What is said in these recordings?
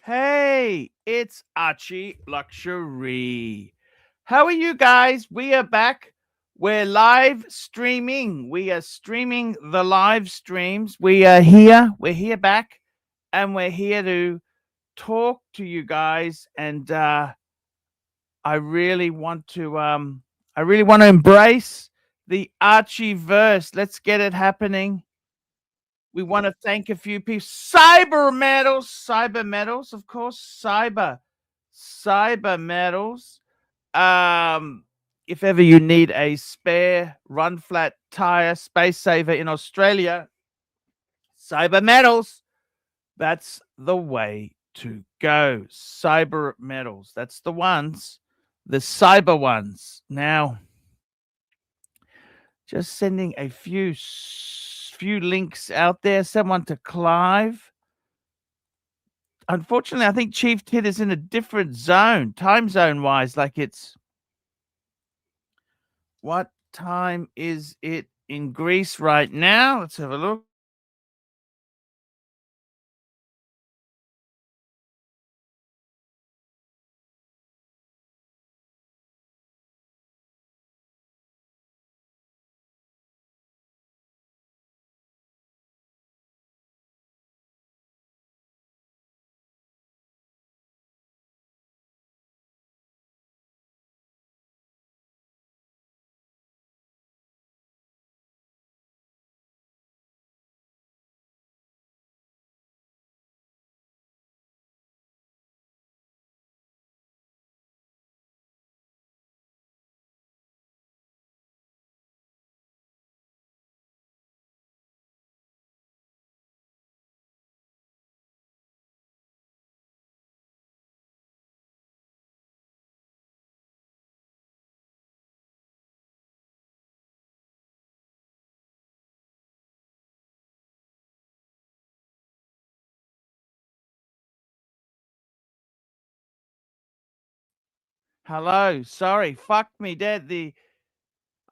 Hey, it's ArchieLuxury. How are you guys? We are back. We're live streaming. We are streaming the live streams. We are here. We're here back, and we're here to talk to you guys. And I really want to embrace the Archie verse. Let's get it happening. We want to thank a few people. Cyber medals, of course. Cyber medals. If ever you need a spare run flat tire space saver in Australia, cyber medals. That's the way to go. Cyber medals. That's the ones. The cyber ones. Now, just sending a few links out there. Someone to Clive. Unfortunately, I think Chief Tit is in a different zone, time zone wise. Like it's, what time is it in Greece right now? Let's have a look. Hello, sorry, fuck me dead. We've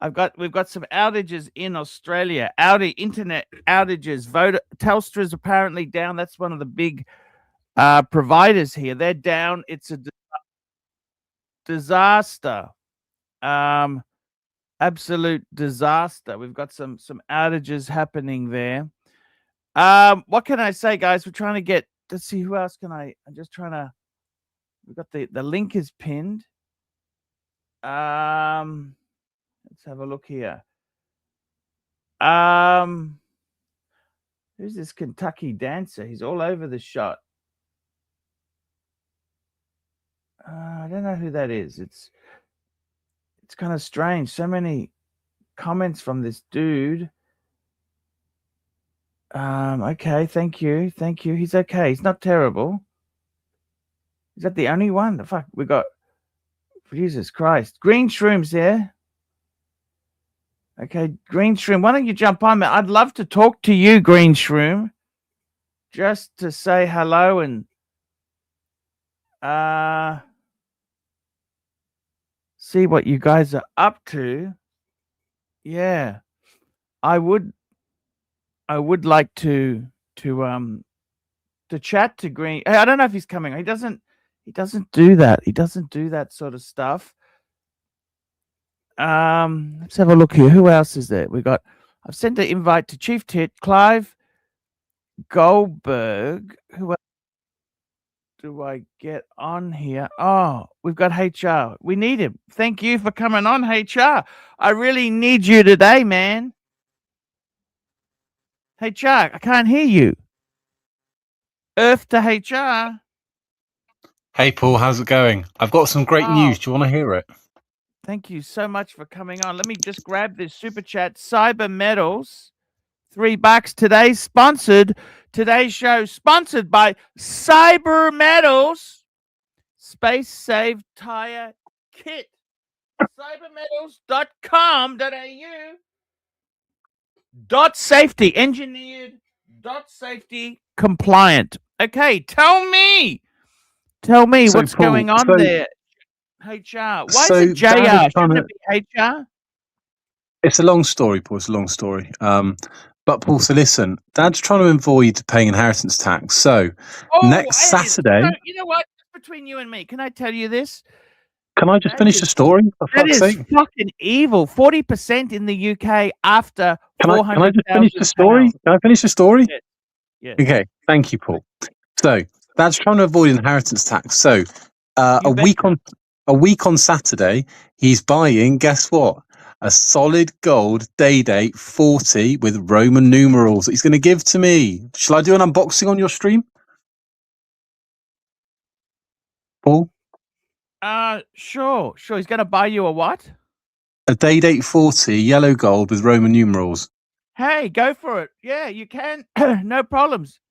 got some outages in Australia. Internet outages. Telstra's apparently down. That's one of the big providers here. They're down. It's a disaster. Absolute disaster. We've got some outages happening there. What can I say, guys? We're trying to get. Let's see, who else can I'm just trying to. We've got the link is pinned. Let's have a look here. Who's this Kentucky dancer? He's all over the shot. I don't know who that is. It's kind of strange. So many comments from this dude. Okay, thank you. He's okay. He's not terrible. Is that the only one? The fuck we got? Jesus Christ. Green Shroom's there. Okay, Green Shroom, why don't you jump on, man? I'd love to talk to you, Green Shroom, just to say hello and see what you guys are up to. Yeah, I would like to chat to Green. I don't know if he's coming. He doesn't do that. He doesn't do that sort of stuff. Let's have a look here. Who else is there? I've sent an invite to Chief Tit, Clive Goldberg. Who else do I get on here? Oh, we've got HR. We need him. Thank you for coming on, HR. I really need you today, man. HR, I can't hear you. Earth to HR. Hey, Paul, how's it going? I've got some great news. Do you want to hear it? Thank you so much for coming on. Let me just grab this super chat. Cyber Metals, $3 today. Today's show sponsored by Cyber Metals. Space Save Tire Kit. cybermetals.com.au. .safety, engineered, .safety, compliant. Okay, tell me what's going on there. HR. Why is it JR? Shouldn't it be HR? It's a long story, Paul. It's a long story. But Paul, so listen, Dad's trying to avoid paying inheritance tax. So next Saturday, you know what? Between you and me, can I tell you this? can I just finish the story? For That fuck's is sake. fucking evil. 40% in the UK after Can I just finish the story? Can I finish the story? Yes. Yes. Okay, thank you, Paul. So Dad's trying to avoid inheritance tax. So a week on Saturday, he's buying, guess what? A solid gold day-date 40 with Roman numerals that he's going to give to me. Shall I do an unboxing on your stream? Paul? Sure. He's going to buy you a what? A day-date 40 yellow gold with Roman numerals. Hey, go for it. Yeah, you can. No problems.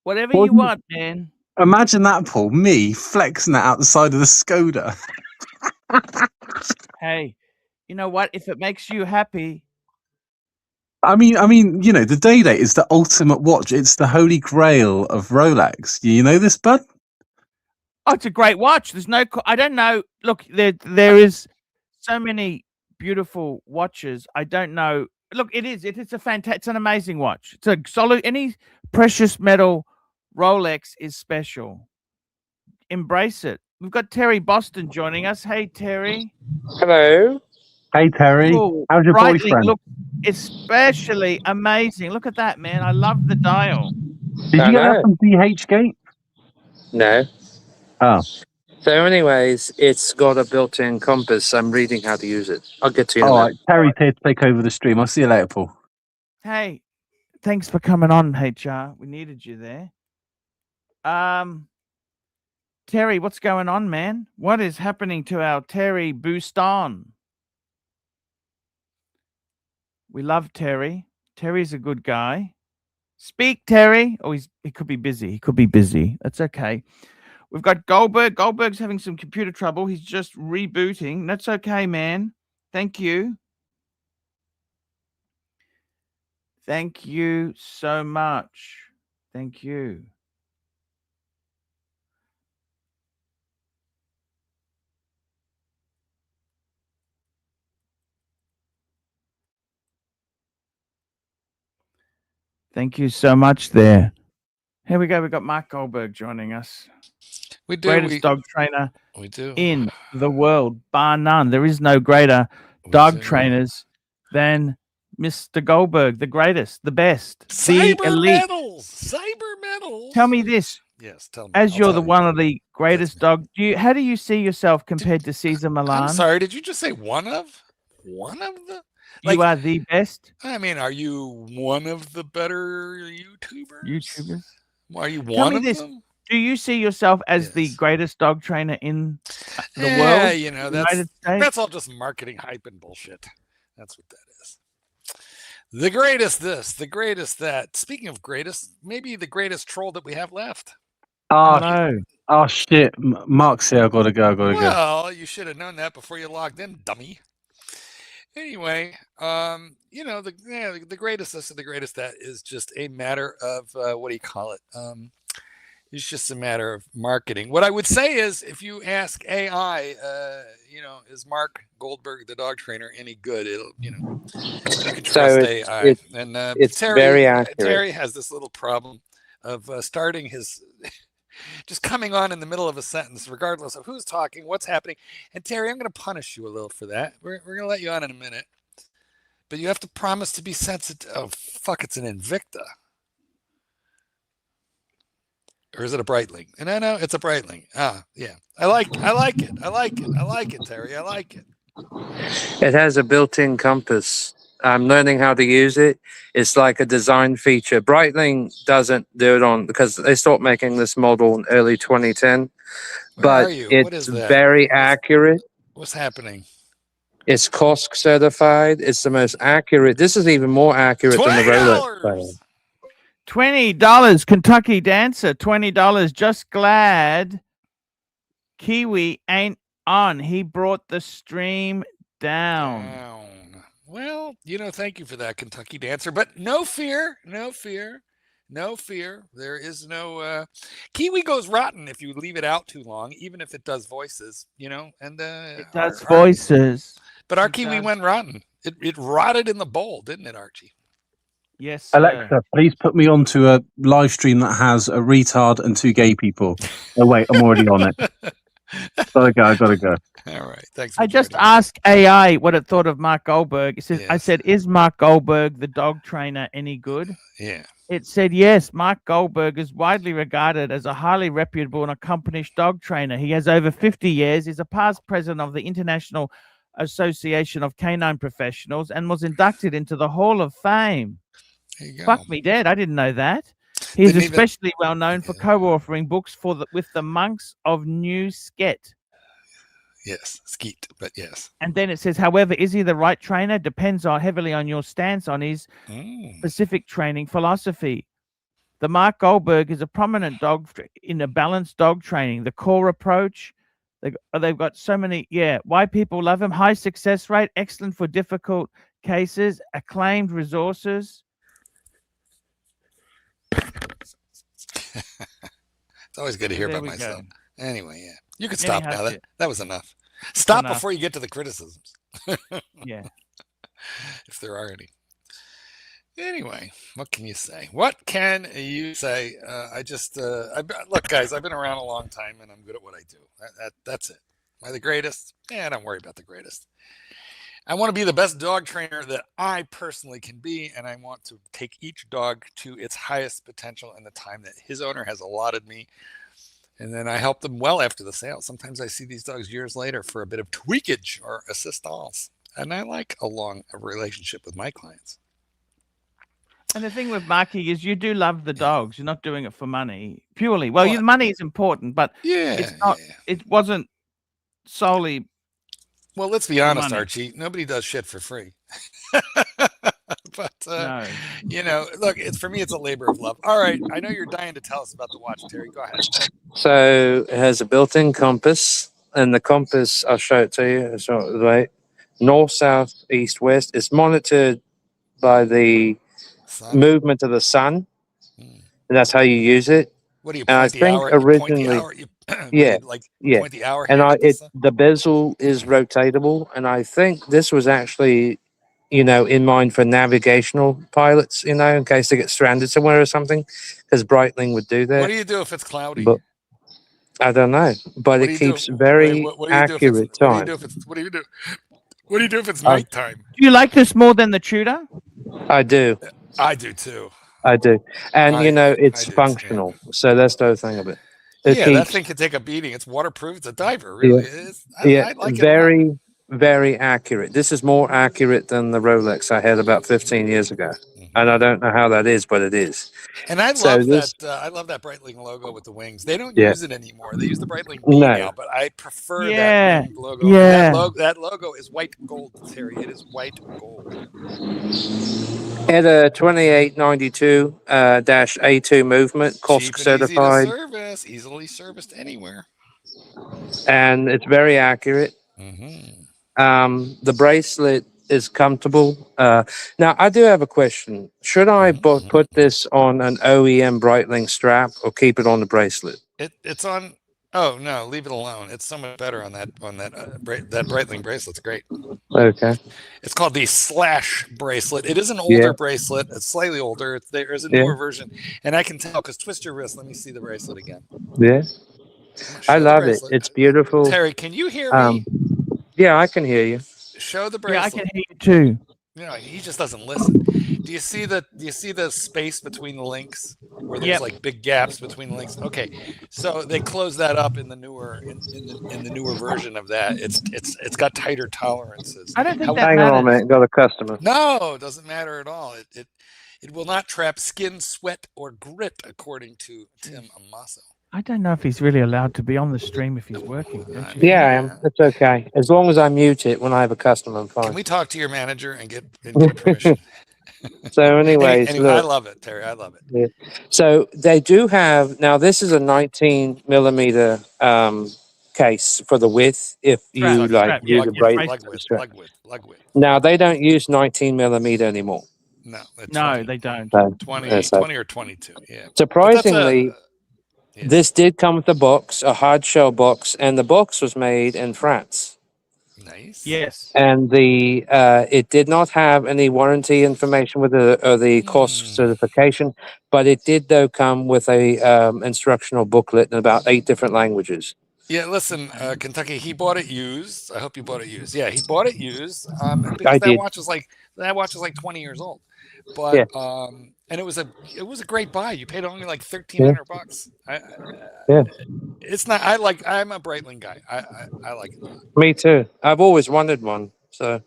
Whatever you want, man. Imagine that, Paul. Me flexing that out the side of the Skoda. Hey, you know what? If it makes you happy. I mean, you know, the day-date is the ultimate watch. It's the holy grail of Rolex. You know this, bud? Oh, it's a great watch. There's no, I don't know. Look, there is so many beautiful watches. I don't know. Look, it's it's an amazing watch. It's a solid, any precious metal Rolex is special. Embrace it. We've got Terry Boston joining us. Hey, Terry. Hello. Hey, Terry. Ooh, how's your boyfriend? Look, especially amazing. Look at that, man. I love the dial. Did you get that from DH Gate? No. Oh. So anyways, it's got a built-in compass. I'm reading how to use it. I'll get to you in a All minute. right, Terry's here to take over the stream. I'll see you later, Paul. Hey, thanks for coming on, HR. We needed you there. Terry, what's going on, man? What is happening to our Terry Booston? We love Terry. Terry's a good guy. Speak, Terry. Oh, he could be busy. He could be busy. That's okay. We've got Goldberg. Goldberg's having some computer trouble. He's just rebooting. That's okay, man. Thank you. Thank you so much. Thank you. Thank you so much there. Here we go. We've got Mark Goldberg joining us. We do. Greatest dog trainer we do. in the world, bar none. There is no greater dog trainers than Mr. Goldberg, the greatest, the best, the elite. Cyber metals. Tell me this. Yes, tell me. As you're one of the greatest dog, how do you see yourself compared to Cesar Milan? I'm sorry, did you just say one of? One of the? Like, you are the best? I mean, are you one of the better YouTubers? Are you one of them? Do you see yourself as the greatest dog trainer in the world? Yeah, you know, that's all just marketing hype and bullshit. That's what that is. The greatest this, the greatest that. Speaking of greatest, maybe the greatest troll that we have left. Oh shit. Mark's here. I've got to go. Well, you should have known that before you logged in, dummy. Anyway, you know, the greatest this and the greatest that is just a matter of what do you call it? It's just a matter of marketing. What I would say is, if you ask AI, you know, is Mark Goldberg, the dog trainer, any good? It'll, you know, you can trust AI. And it's very accurate. Terry has this little problem of starting his. Just coming on in the middle of a sentence, regardless of who's talking, what's happening. And Terry, I'm going to punish you a little for that. We're going to let you on in a minute. But you have to promise to be sensitive. Oh, fuck, it's an Invicta. Or is it a Breitling? And I know it's a Breitling. Ah, yeah. I like it, Terry. I like it. It has a built-in compass. I'm learning how to use it. It's like a design feature. Breitling doesn't do it on because they stopped making this model in early 2010. But it's very accurate. What's happening? It's COSC certified. It's the most accurate. This is even more accurate than the Rolex. $20, Kentucky Dancer. $20. Just glad Kiwi ain't on. He brought the stream down. Well, you know, thank you for that, Kentucky Dancer. But no fear. There is no Kiwi goes rotten if you leave it out too long, even if it does voices, you know. And it does voices. But our Kiwi went rotten. It rotted in the bowl, didn't it, Archie? Yes, sir. Alexa, please put me onto a live stream that has a retard and 2 gay people. Oh wait, I'm already on it. Gotta go. All right. Thanks for I just joining. asked AI what it thought of Mark Goldberg. It says, I Yes. said, is Mark Goldberg, the dog trainer, any good? Yeah. It said, yes, Mark Goldberg is widely regarded as a highly reputable and accomplished dog trainer. He has over 50 years, is a past president of the International Association of Canine Professionals, and was inducted into the Hall of Fame. There you go. Fuck me dead. I didn't know that. He's Didn't even- especially well known for co-authoring books with the monks of New Sket. Yes, skeet, but yes. And then it says, however, is he the right trainer? Depends heavily on your stance on his specific training philosophy. The Mark Goldberg is a prominent dog in a balanced dog training. The core approach, they've got so many, why people love him. High success rate, excellent for difficult cases, acclaimed resources. It's always good to hear about myself. Go. Anyway, yeah. You can stop now. That was enough. Stop before you get to the criticisms. Yeah. If there are any. Anyway, what can you say? What can you say? Look, guys, I've been around a long time and I'm good at what I do. That's it. Am I the greatest? Don't worry about the greatest. I want to be the best dog trainer that I personally can be, and I want to take each dog to its highest potential in the time that his owner has allotted me. And then I help them well after the sale. Sometimes I see these dogs years later for a bit of tweakage or assistance. And I like a relationship with my clients. And the thing with Marky is you do love the dogs. You're not doing it for money purely. Well, the money is important, but it's not. It wasn't solely. Well, let's be honest, Archie. Nobody does shit for free. But no. Look, for me, it's a labor of love. All right, I know you're dying to tell us about the watch, Terry. Go ahead. So it has a built-in compass, and the compass, I'll show it to you. It's right, north, south, east, west. It's monitored by the movement of the sun, and that's how you use it. What do you point the hour? Originally, point the hour. And the bezel is rotatable, and I think this was actually, in mind for navigational pilots, in case they get stranded somewhere or something, because Breitling would do that. What do you do if it's cloudy? But I don't know, but it keeps very accurate time. What do you do? What do you do if it's nighttime? Do you like this more than the Tudor? I do. I do too. I do, and it's functional. So that's the other thing of it. That thing can take a beating. It's waterproof. It's a diver, really. I like it. Very, very accurate. This is more accurate than the Rolex I had about 15 years ago, and I don't know how that is, but it is. And I love that. I love that Breitling logo with the wings. They don't use it anymore. They use the Breitling B now, but I prefer that logo. Yeah, that logo is white gold, Terry. It is white gold. At a 2892-A2 movement, COSC certified. Easily serviced anywhere. And it's very accurate. The bracelet is comfortable. Now, I do have a question. Should I put this on an OEM Breitling strap or keep it on the bracelet? It's on. Oh no, leave it alone. It's so much better on that that Breitling bracelet's great. Okay. It's called the Slash bracelet. It is an older bracelet. It's slightly older. There's a newer version, and I can tell because twist your wrist. Let me see the bracelet again. Yeah. I love it. It's beautiful. Terry, can you hear me? Yeah, I can hear you. Show the bracelet. Yeah, I can hear you too. He just doesn't listen. Do you see the space between the links where there's like big gaps between the links? Okay, so they close that up in the newer in the newer version of that. It's got tighter tolerances. I don't think that Hang matters. on, man. Got a customer. No, it doesn't matter at all. It will not trap skin, sweat, or grit, according to Tim Amasso. I don't know if he's really allowed to be on the stream if he's working. Yeah, I am. It's okay. As long as I mute it when I have a customer, I'm fine. Can we talk to your manager and get permission? So anyways, anyway, I love it, Terry. I love it. Yeah. So they do have, now this is a 19 millimeter case for the width if you use a bracelet. Lug width. Now they don't use 19 millimeter anymore. No, they don't. 20 or 22. Yeah. Surprisingly, this did come with a box, a hard shell box, and the box was made in France. Nice. Yes. And the it did not have any warranty information with it or the cost certification, but it did though come with a instructional booklet in about 8 different languages. Yeah, listen, Kentucky, he bought it used. I hope you bought it used. Yeah, he bought it used. I Because did. that watch is like 20 years old. But and it was a great buy. You paid only like $1,300. Yeah. It's not. I'm a Breitling guy. I like it a lot. Me too. I've always wanted one. So,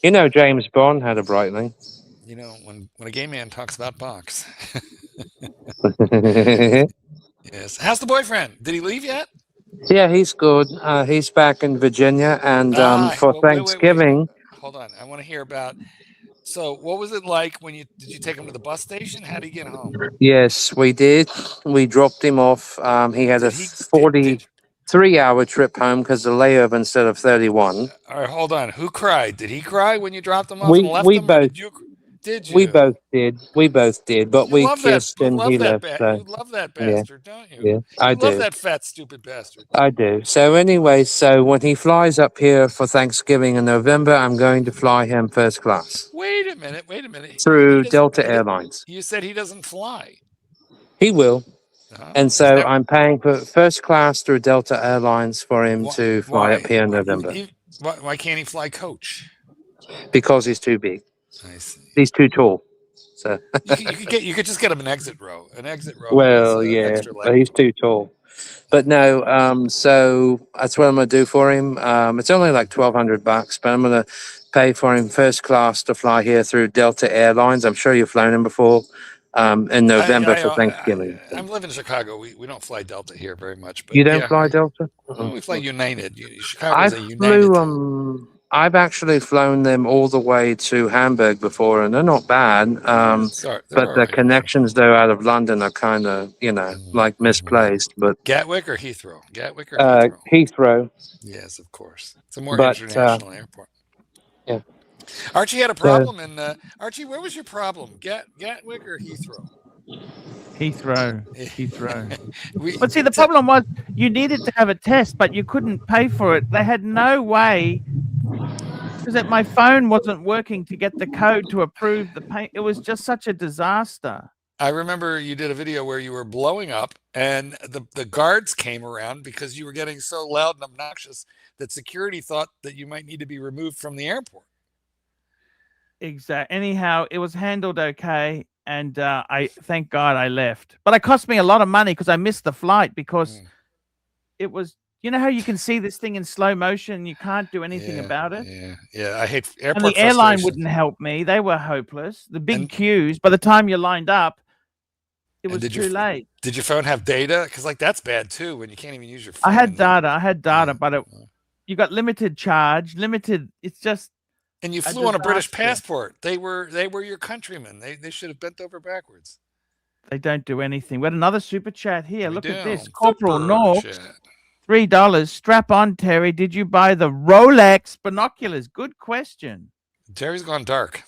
James Bond had a Breitling. When a gay man talks about box. Yeah, Yes. How's the boyfriend? Did he leave yet? he's good. He's back in Virginia, and for Wait. Thanksgiving. Hold on. I want to hear about. So, what was it like when did you take him to the bus station? How did he get home? Yes, we did. We dropped him off. He had a 43-hour trip home because the layover instead of 31. All right, hold on. Who cried? Did he cry when you dropped him off and left him? Both. Did you? We both did. But we kissed and he left. You love that bastard, don't you? Yeah, I do. Love that fat, stupid bastard. I do. So anyway, when he flies up here for Thanksgiving in November, I'm going to fly him first class. Wait a minute. Through Delta Airlines. You said he doesn't fly. He will. And so I'm paying for first class through Delta Airlines for him to fly up here in November. Why can't he fly coach? Because he's too big. I see. He's too tall. So you could just get him an exit row. Well, yeah, but he's too tall. But no, so that's what I'm gonna do for him. It's only like $1,200, but I'm gonna pay for him first class to fly here through Delta Airlines. I'm sure you've flown him before. In November for Thanksgiving. I live in Chicago. We don't fly Delta here very much. But you don't fly Delta? We fly United. Chicago's a United. I've actually flown them all the way to Hamburg before, and they're not bad. But the connections though out of London are kind of, like misplaced. But Gatwick or Heathrow? Heathrow. Yes, of course. It's a more international airport. Yeah. Archie had a problem, Archie, where was your problem? Gatwick or Heathrow? Heathrow. But see, the problem was you needed to have a test, but you couldn't pay for it. They had no way, because my phone wasn't working to get the code to approve the pay. It was just such a disaster. I remember you did a video where you were blowing up, and the guards came around because you were getting so loud and obnoxious that security thought that you might need to be removed from the airport. Exactly. Anyhow, it was handled okay, and I thank God I left. But it cost me a lot of money because I missed the flight because it was. You know how you can see this thing in slow motion and you can't do anything about it? Yeah. I hate airport. And the airline wouldn't help me. They were hopeless. The big queues. By the time you lined up, it was too late. Did your phone have data? Because that's bad too when you can't even use your phone. I had data, but you got limited charge. It's just. And you flew on a British passport. They were your countrymen. They should have bent over backwards. They don't do anything. We had another super chat here. Look at this. Corporal North, $3. Strap on, Terry. Did you buy the Rolex binoculars? Good question. Terry's gone dark.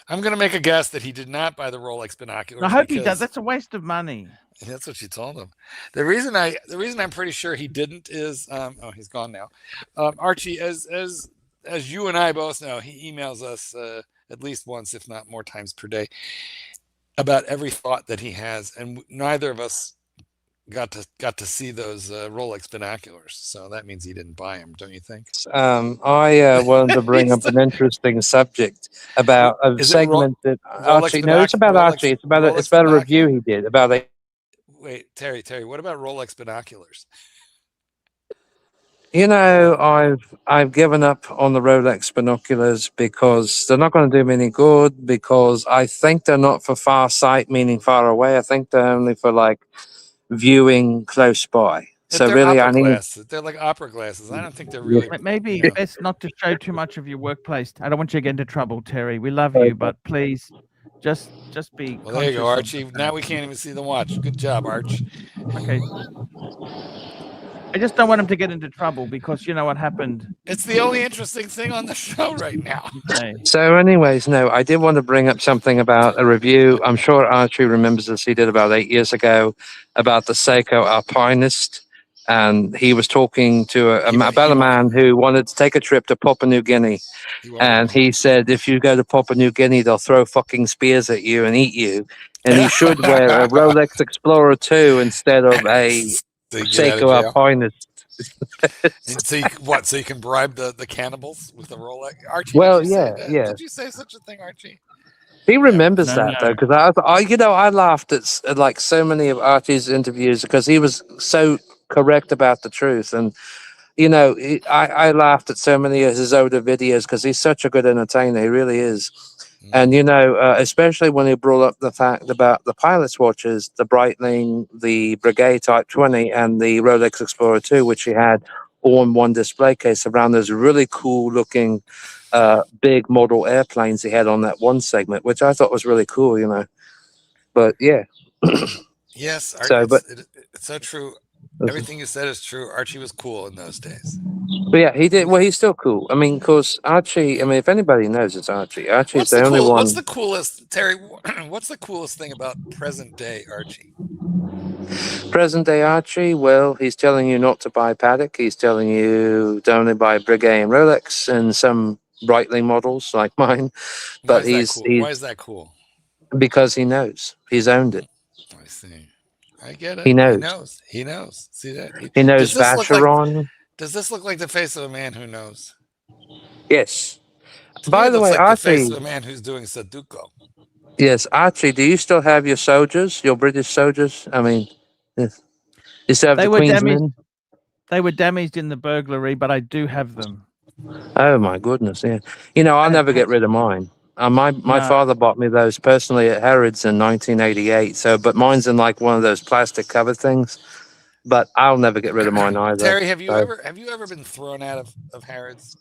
I'm going to make a guess that he did not buy the Rolex binoculars. I hope he does. That's a waste of money. That's what she told him. The reason I'm pretty sure he didn't is he's gone now. Archie, as you and I both know, he emails us at least once, if not more times per day, about every thought that he has, and neither of us got to see those Rolex binoculars. So that means he didn't buy them, don't you think? I wanted to bring up an interesting subject about a segment that Archie. No, it's about Archie. It's about a review he did about a. Wait, Terry, what about Rolex binoculars? I've given up on the Rolex binoculars because they're not going to do me any good, because I think they're not for far sight, meaning far away. I think they're only for like viewing close by. So really, they're like opera glasses. I don't think they're really. Maybe best not to show too much of your workplace. I don't want you to get into trouble, Terry. We love you, but please, just be. Well, there you go, Archie. Now we can't even see the watch. Good job, Arch. Okay. I just don't want him to get into trouble because you know what happened. It's the only interesting thing on the show right now. Okay. So anyways, no, I did want to bring up something about a review. I'm sure Archie remembers this. He did about 8 years ago about the Seiko Alpinist. and he was talking to about a man who wanted to take a trip to Papua New Guinea. And he said, if you go to Papua New Guinea, they'll throw fucking spears at you and eat you. And you should wear a Rolex Explorer 2 instead of a Seiko Alpinist. And so so you can bribe the cannibals with the Rolex? Archie, well, did you say yeah, that? yeah. Did you say such a thing, Archie? He remembers that though, because I laughed at like so many of Archie's interviews because he was so correct about the truth, and I laughed at so many of his older videos because he's such a good entertainer. He really is. And especially when he brought up the fact about the pilot's watches, the Breitling, the Brigade Type 20, and the Rolex Explorer 2, which he had all in one display case around those really cool looking big model airplanes he had on that one segment, which I thought was really cool, But yeah. Yes, So, it's so true. Everything you said is true. Archie was cool in those days. But yeah, he did. Well, he's still cool. I mean, because Archie, if anybody knows, it's Archie. Archie's the only one. What's the coolest, Terry? What's the coolest thing about present day Archie? Present day Archie, well, he's telling you not to buy Paddock. He's telling you to only buy Brigade and Rolex and some Breitling models like mine. But why is that cool? Because he knows. He's owned it. I see. I get it. He knows. He knows. See that? He knows Vacheron. Does this look like the face of a man who knows? Yes. By the way, like Archie, the face of a man who's doing Sudoku. Yes, Archie, do you still have your soldiers, your British soldiers? I mean, you still have the Queen's men? They were damaged in the burglary, but I do have them. Oh my goodness, yeah. I'll never get rid of mine. My father bought me those personally at Harrods in 1988. but mine's in like one of those plastic cover things. But I'll never get rid of mine either. Terry, have you ever been thrown out of Harrods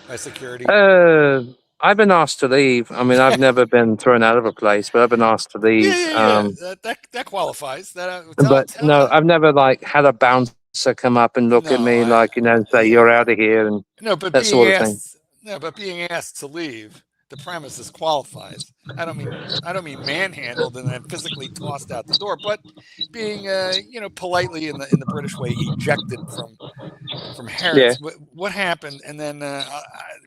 by security? I've been asked to leave. I mean, I've never been thrown out of a place, but I've been asked to leave. That qualifies. I've never like had a bouncer come up and look at me and say you're out of here and that sort of thing. No, but being asked to leave the premises qualifies. I don't mean manhandled and then physically tossed out the door, but being politely in the British way ejected from Harrods. Yeah. What happened? And then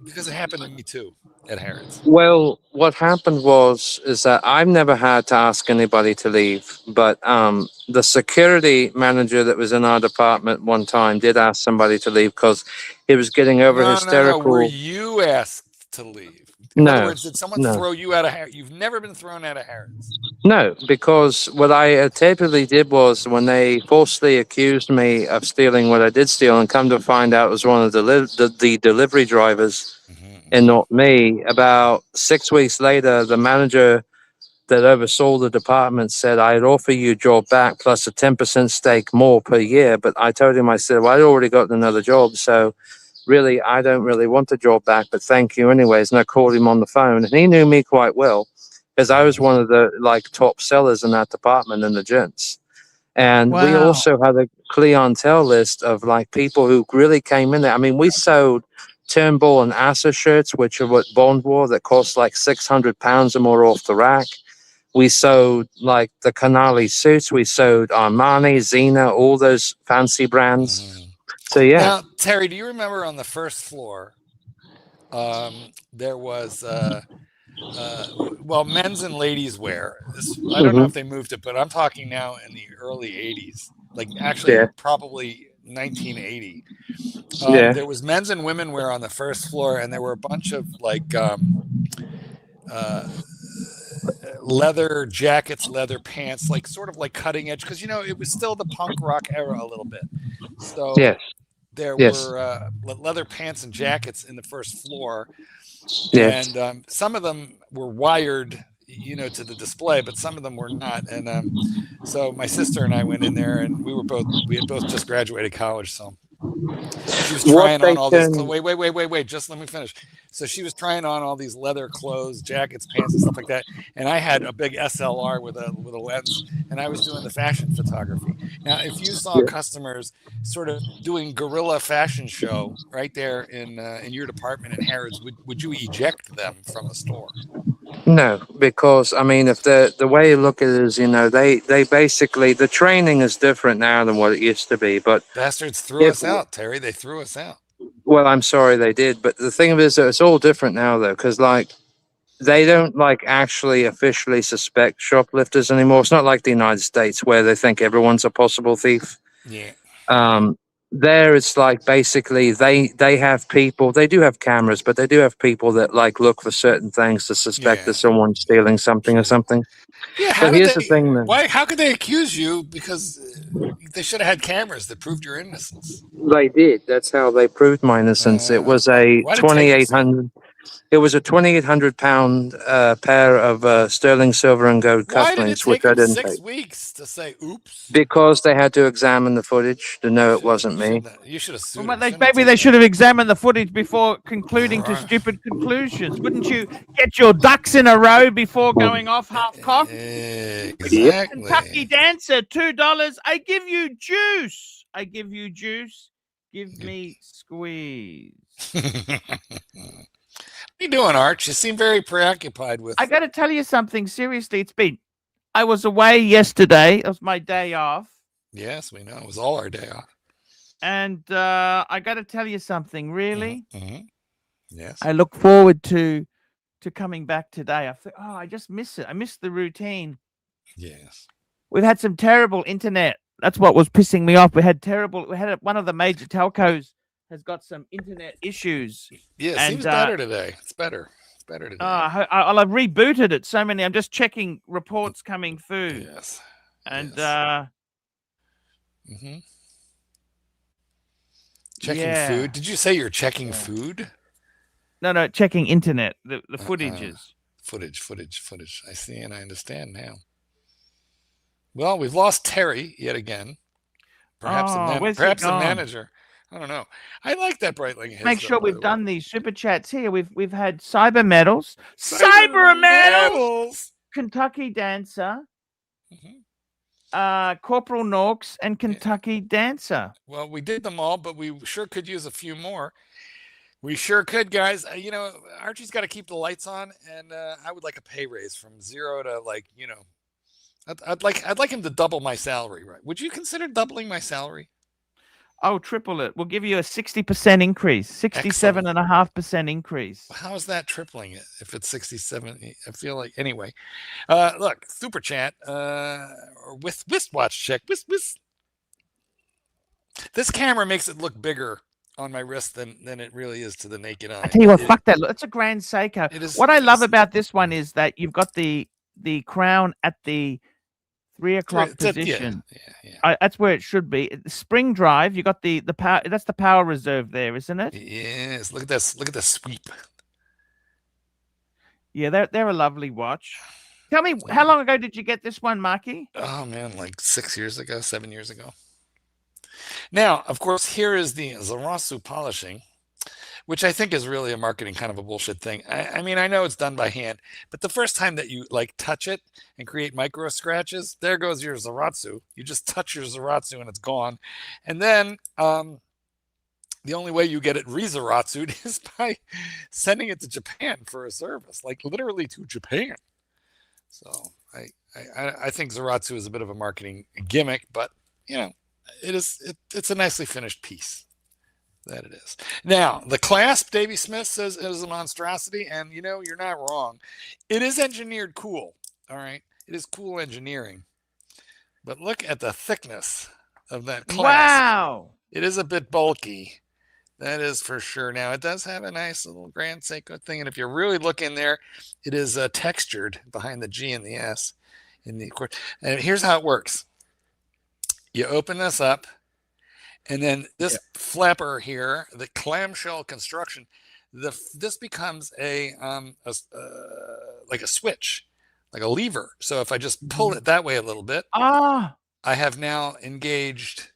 because it happened to me too at Harrods. Well, what happened is that I've never had to ask anybody to leave, but the security manager that was in our department one time did ask somebody to leave because he was getting hysterical. No. Were you asked to leave? In other words, did someone throw you out of Harrods? You've never been thrown out of Harrods. No, because what I typically did was when they falsely accused me of stealing what I did steal and come to find out it was one of the delivery drivers and not me, about 6 weeks later, the manager that oversaw the department said, I'd offer you a job back plus a 10% stake more per year. But I told him, I said, well, I'd already got another job. So really, I don't really want the job back, but thank you anyways. And I called him on the phone, and he knew me quite well because I was one of the top sellers in that department in the gents. And we also had a clientele list of people who really came in there. I mean, we sold Turnbull and Asa shirts, which are what Bond wore, that cost like £600 or more off the rack. We sold the Canali suits. We sold Armani, Zena, all those fancy brands. So yeah. Now, Terry, do you remember on the first floor, there was men's and ladies wear. I don't know if they moved it, but I'm talking now in the early 80s, probably 1980. There was men's and women wear on the first floor, and there were a bunch of leather jackets, leather pants, sort of cutting edge, because it was still the punk rock era a little bit. So there were leather pants and jackets in the first floor, and some of them were wired, to the display, but some of them were not. And so my sister and I went in there, and we had both just graduated college, so she was trying on all these. Wait, just let me finish. So she was trying on all these leather clothes, jackets, pants, and stuff like that. And I had a big SLR with a lens, and I was doing the fashion photography. Now, if you saw customers sort of doing guerrilla fashion show right there in your department in Harrods, would you eject them from the store? No, because I mean, if the way you look at it is, you know, they basically, the training is different now than what it used to be. But bastards threw us out, Terry. They threw us out. Well, I'm sorry they did, but the thing is that it's all different now, though, because like they don't like actually officially suspect shoplifters anymore. It's not like the United States where they think everyone's a possible thief. Yeah. There it's like basically they have people, they do have cameras, but they do have people that like look for certain things to suspect that someone's stealing something or something. Yeah, But here's the thing, then. Why? How could they accuse you? Because they should have had cameras that proved your innocence. They did. That's how they proved my innocence. It was a 2,800. It was a 2,800 pound pair of sterling silver and gold cufflinks, which I didn't take. 6 weeks to say oops? Because they had to examine the footage to know it wasn't me. You should have sued. Well, maybe they should have examined the footage before concluding to stupid conclusions. Wouldn't you get your ducks in a row before going off half-cocked? Exactly. Kentucky Dancer, $2. I give you juice. I give you juice. Give me squeeze. What are you doing, Arch? You seem very preoccupied with. I got to tell you something. Seriously, I was away yesterday. It was my day off. Yes, we know. It was all our day off. And I got to tell you something. Really, yes. I look forward to coming back today. I thought, I just miss it. I miss the routine. Yes. We've had some terrible internet. That's what was pissing me off. We had one of the major telcos has got some internet issues. Yeah, it seems better today. It's better. It's better today. I've rebooted it so many. I'm just checking reports coming through. Yes. And checking food. Did you say you're checking food? No, checking internet. The footages. Footage. I see and I understand now. Well, we've lost Terry yet again. Perhaps the manager. I don't know. I like that Breitling. Make sure we've done these super chats here. We've had Cyber Medals, Cyber Medals, Kentucky Dancer, Corporal Norks, and Kentucky Dancer. Well, we did them all, but we sure could use a few more. We sure could, guys. You know, Archie's got to keep the lights on, and I would like a pay raise from 0 to I'd like him to double my salary. Right? Would you consider doubling my salary? Oh, triple it. We'll give you a 60% increase, 67.5% increase. How is that tripling it if it's 67? I feel like, anyway. Look, super chat with wristwatch check. This camera makes it look bigger on my wrist than it really is to the naked eye. I tell you what, fuck that. It's a Grand Seiko. What I love about this one is that you've got the crown at the 3 o'clock position. Yeah. That's where it should be. The spring drive. You got the power. That's the power reserve there, isn't it? Yes. Look at this. Look at the sweep. Yeah, they're a lovely watch. Tell me, how long ago did you get this one, Marky? Oh man, like 6 years ago, 7 years ago. Now, of course, here is the Zarasu polishing, which I think is really a marketing kind of a bullshit thing. I mean, I know it's done by hand, but the first time that you like touch it and create micro scratches, there goes your Zaratsu. You just touch your Zaratsu and it's gone. And then the only way you get it re-Zaratsu'd is by sending it to Japan for a service, like literally to Japan. So I think Zaratsu is a bit of a marketing gimmick, but you know, it's a nicely finished piece. That it is. Now, the clasp, Davey Smith says, is a monstrosity, and you know, you're not wrong. It is engineered cool, all right? It is cool engineering. But look at the thickness of that clasp. Wow! It is a bit bulky. That is for sure. Now, it does have a nice little Grand Seiko thing, and if you really look in there, it is textured behind the G and the S. And here's how it works. You open this up, and then this flapper here, the clamshell construction, this becomes like a switch, like a lever. So if I just pull it that way a little bit, I have now engaged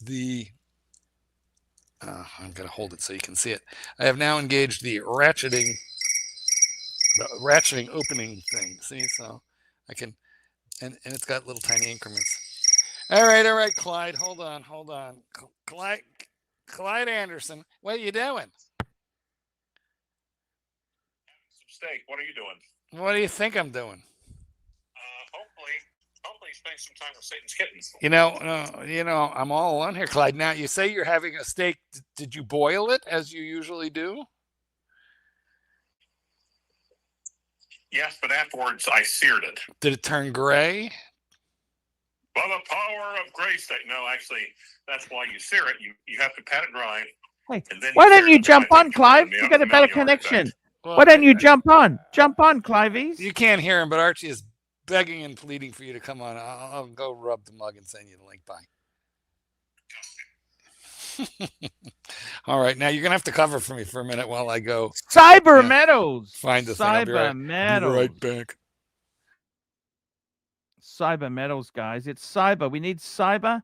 the. I'm going to hold it so you can see it. I have now engaged the ratcheting opening thing. See, so I can, and it's got little tiny increments. All right, Clyde. Hold on. Clyde Anderson, what are you doing? Steak. What are you doing? What do you think I'm doing? Hopefully spend some time with Satan's kittens. I'm all alone here, Clyde. Now, you say you're having a steak. Did you boil it as you usually do? Yes, but afterwards I seared it. Did it turn gray? By the power of grace. No, actually, that's why you sear it. You have to pat it dry. Hey, and then why don't you jump dry, on, Clive? You got a better connection. Well, Why don't you jump on? Jump on, Cliveys. You can't hear him, but Archie is begging and pleading for you to come on. I'll go rub the mug and send you the link. Bye. All right, now you're gonna have to cover for me for a minute while I go Cyber Metals. Find the Cyber Metals. Be right back. Cyber Metals, guys. It's cyber. We need cyber.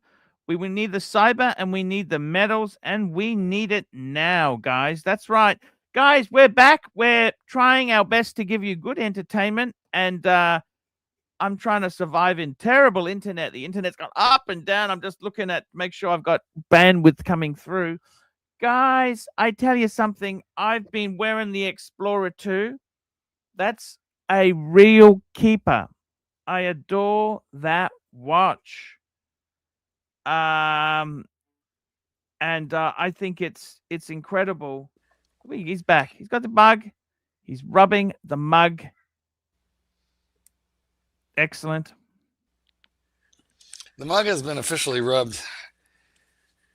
We need the cyber, and we need the metals, and we need it now, guys. That's right. Guys, we're back. We're trying our best to give you good entertainment, and I'm trying to survive in terrible internet. The internet's gone up and down. I'm just looking at make sure I've got bandwidth coming through. Guys, I tell you something. I've been wearing the Explorer 2. That's a real keeper. I adore that watch. And I think it's incredible. He's back. He's got the mug. He's rubbing the mug. Excellent. The mug has been officially rubbed.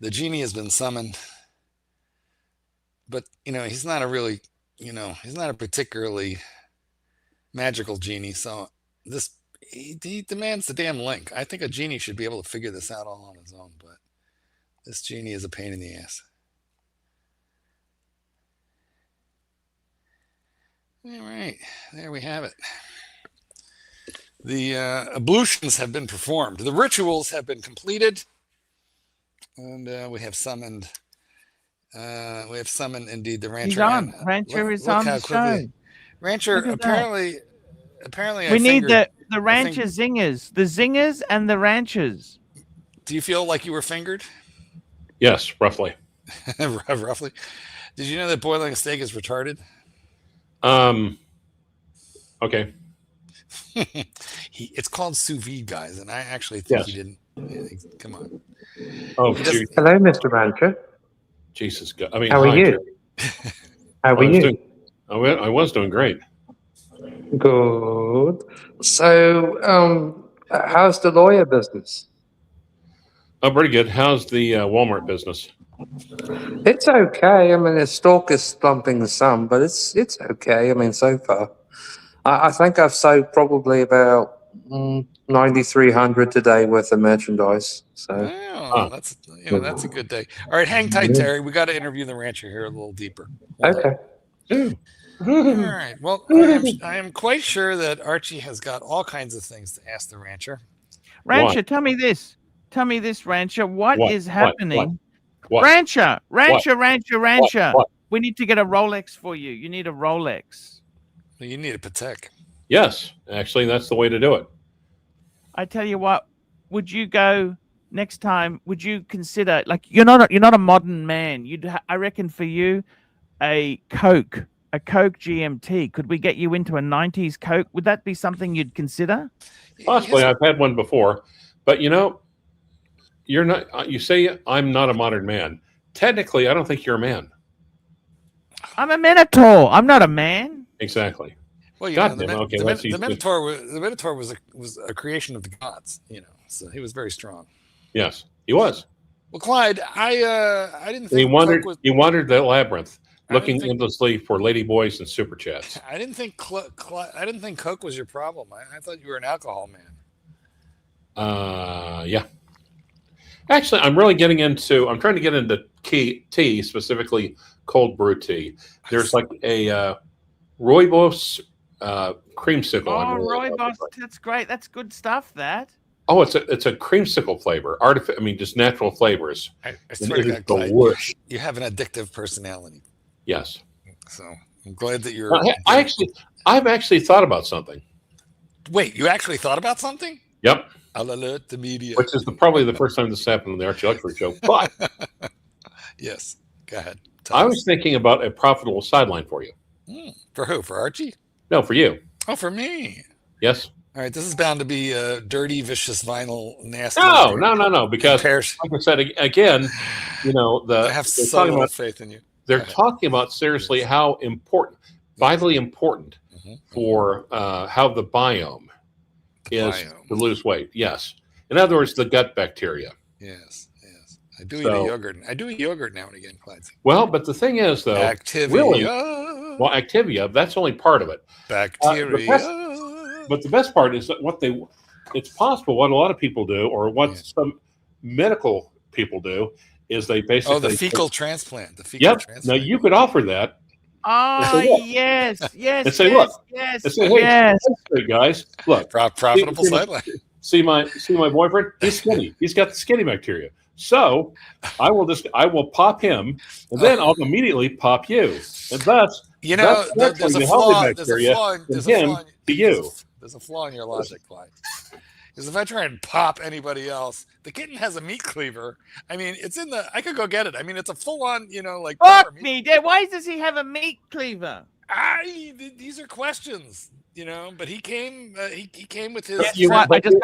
The genie has been summoned. But, he's not a really, he's not a particularly magical genie. So he demands the damn link. I think a genie should be able to figure this out all on his own. But this genie is a pain in the ass. All right, there we have it. The ablutions have been performed. The rituals have been completed, and we have summoned. Indeed the rancher. He's on. Rancher is on the show. Rancher apparently. We need the rancher zingers, the zingers and the ranchers. Do you feel like you were fingered? Yes, roughly. Roughly. Did you know that boiling a steak is retarded? Okay. It's called sous vide, guys, and I actually think he didn't. Come on. Oh, hello, Mr. Rancher. Jesus. How are you? How are you? I was doing great. Good. So, how's the lawyer business? Oh, pretty good. How's the Walmart business? It's okay. I mean, the stock is slumping some, but it's okay. I mean, so far, I think I've sold probably about 9,300 today worth of merchandise. So, that's a good day. All right, hang tight, Terry. We got to interview the rancher here a little deeper. Okay. All right. Well, I am quite sure that Archie has got all kinds of things to ask the rancher. Rancher, tell me this. Tell me this, Rancher. What is happening? What? Rancher. What? We need to get a Rolex for you. You need a Rolex. You need a Patek. Yes, actually, that's the way to do it. I tell you what. Would you go next time? Would you consider you're not a modern man? I reckon for you, a Coke GMT. Could we get you into a 90s Coke? Would that be something you'd consider? Possibly. I've had one before, but you're not. You say I'm not a modern man. Technically, I don't think you're a man. I'm a Minotaur. I'm not a man. Exactly. Well, the Minotaur was a creation of the gods. So he was very strong. Yes, he was. Well, Clyde, I didn't think he wandered the labyrinth, looking endlessly for ladyboys and super chats. I didn't think Coke was your problem. I thought you were an alcohol man. Yeah. Actually, I'm trying to get into tea, specifically cold brew tea. There's like a Rooibos creamsicle. Oh, Rooibos, that's great. That's good stuff, that. Oh, it's a creamsicle flavor. Just natural flavors. I swear to God, Clyde, you have an addictive personality. Yes. So I'm glad that you're. I've actually thought about something. Wait, you actually thought about something? Yep. I'll alert the media. Which is probably the first time this happened on the ArchieLuxury show. But yes, go ahead. I was thinking about a profitable sideline for you. For who? For Archie? No, for you. Oh, for me. Yes. All right, this is bound to be a dirty, vicious, vinyl, nasty. No. Because, Compares. like I said again, you know, I have so little faith in you. They're talking about seriously how important, vitally important for how the biome is to lose weight. Yes. In other words, the gut bacteria. Yes. I do eat a yogurt. I do eat yogurt now and again, Clyde. Well, but the thing is, though, Activia. Really, well, Activia, that's only part of it. Bacteria. But the best part is that it's possible what a lot of people do, or what some medical people do, is they basically the fecal transplant. The fecal transplant. Now you could offer that. Oh, yes. And say, look. And say, hey, guys, look. Profitable sideline. See my boyfriend? He's skinny. He's got the skinny bacteria. So I will pop him, and then I'll immediately pop you. And thus, there's a flaw in your logic, Clyde. Because if I try and pop anybody else, the kitten has a meat cleaver. I mean, I could go get it. I mean, it's a full-on, like. Fuck me, Dad. Why does he have a meat cleaver? These are questions, But he came. He came with his. I just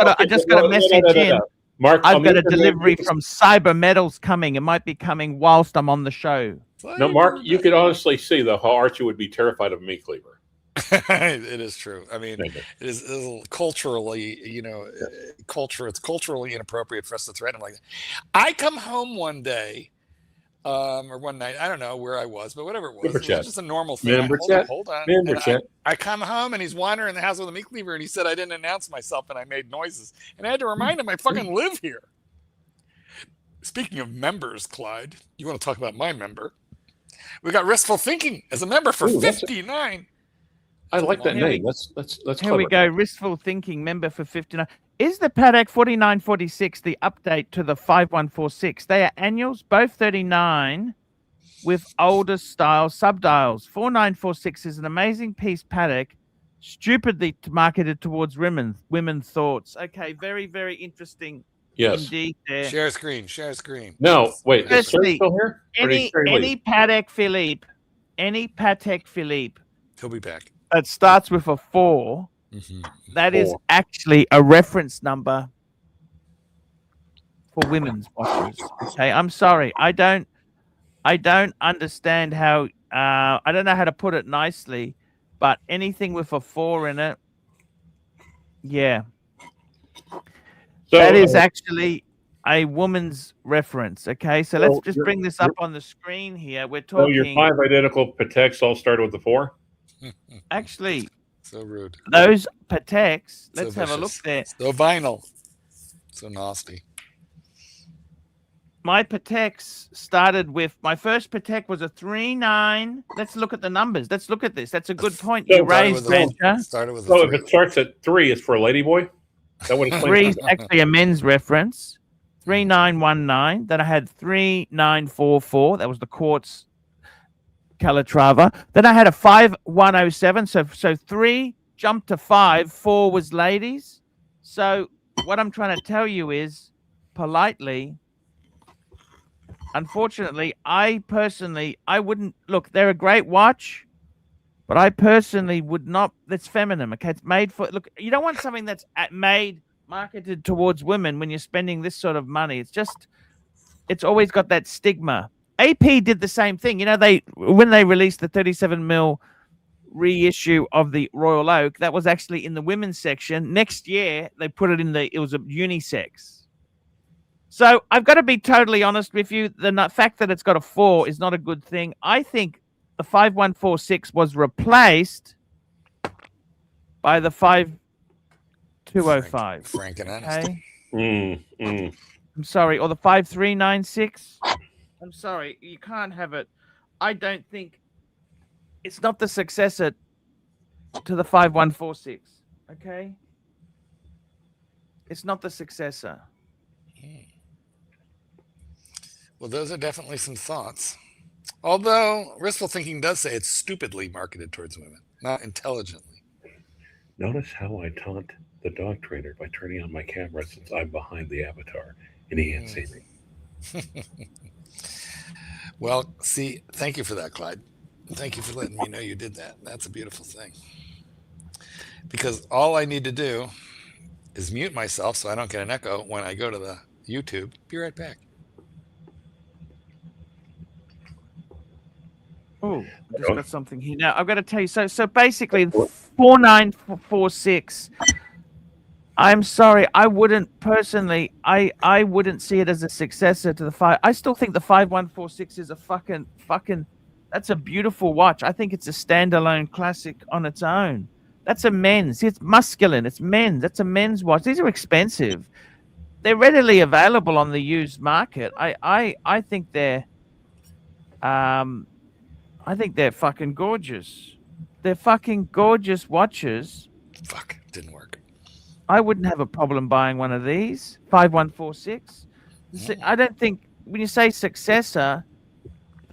got a message in. Mark, I've got a delivery from Cyber Metals coming. It might be coming whilst I'm on the show. No, Mark, you could honestly see how Archie would be terrified of a meat cleaver. It is true. I mean, it is culturally, it's culturally inappropriate for us to threaten him like that. I come home one day, or one night, I don't know where I was, but whatever it was, it was just a normal thing. Hold on. I come home and he's wandering in the house with a meat cleaver, and he said I didn't announce myself and I made noises, and I had to remind him I fucking live here. Speaking of members, Clyde, you want to talk about my member? We got Restful Thinking as a member for $59. I like that name. That's Here clever. we go. Restful Thinking member for $59. Is the Paddock 4946 the update to the 5146? They are annuals, both 39, with older style subdials. 4946 is an amazing piece Paddock, stupidly marketed towards women's thoughts. Okay, very, very interesting. Yes. Indeed. There. Share screen. No, wait. Is Serge still here? Any Patek Philippe, he'll be back. That starts with a 4. That is actually a reference number for women's watches. Okay, I'm sorry. I don't understand how. I don't know how to put it nicely, but anything with a 4 in it, yeah. So, that is actually a woman's reference. Okay, so let's just bring this up on the screen here. We're talking. So your 5 identical Pateks all started with the 4? Actually, so rude. Those Pateks, let's have a look there. So vinyl. So nasty. My Pateks started with, my first Patek was a 3.9. Let's look at the numbers. Let's look at this. That's a good point. You raised, started with so if it starts at 3, it's for a ladyboy? That would explain 3 is actually a men's reference. 3919. Then I had 3944. That was the quartz Calatrava. Then I had a 5107. So 3 jumped to 5. 4 was ladies. So what I'm trying to tell you is, politely, unfortunately, I wouldn't look. They're a great watch, but I personally would not. That's feminine. Okay, it's made for. Look, you don't want something that's marketed towards women when you're spending this sort of money. It's always got that stigma. AP did the same thing. When they released the 37mm reissue of the Royal Oak, that was actually in the women's section. Next year, they put it it was a unisex. So I've got to be totally honest with you. The fact that it's got a 4 is not a good thing. I think the 5146 was replaced by the 5205. Frank and honest. Okay? I'm sorry. Or the 5396. I'm sorry. You can't have it. I don't think it's not the successor to the 5146. Okay? It's not the successor. Well, those are definitely some thoughts. Although Restful Thinking does say it's stupidly marketed towards women, not intelligently. Notice how I taunt the dog trainer by turning on my camera since I'm behind the avatar and he can't see me. Well, see, thank you for that, Clyde. Thank you for letting me know you did that. That's a beautiful thing. because all I need to do is mute myself so I don't get an echo when I go to the YouTube. Be right back. Oh, I just got something here. Now I've got to tell you. So basically, 4946. I'm sorry, I wouldn't personally. I wouldn't see it as a successor to the 5. I still think the 5146 is a fucking. That's a beautiful watch. I think it's a standalone classic on its own. That's a men's. It's masculine. It's men's. That's a men's watch. These are expensive. They're readily available on the used market. I think they're. I think they're fucking gorgeous. They're fucking gorgeous watches. Fuck, didn't work. I wouldn't have a problem buying one of these. 5146. I don't think when you say successor,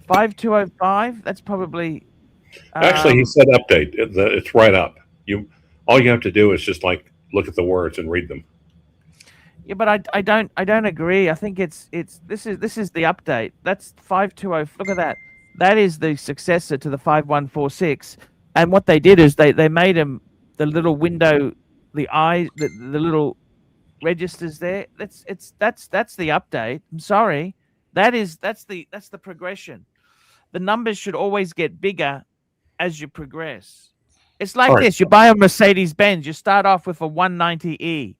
5205. That's probably. Actually, he said update. It's right up. All you have to do is just like look at the words and read them. Yeah, but I don't agree. I think this is the update. That's 5205. Look at that. That is the successor to the 5146. And what they did is they made him the little window, the eye, the little registers there. That's the update. I'm sorry. That's the progression. The numbers should always get bigger as you progress. It's like this. You buy a Mercedes Benz, you start off with a 190E,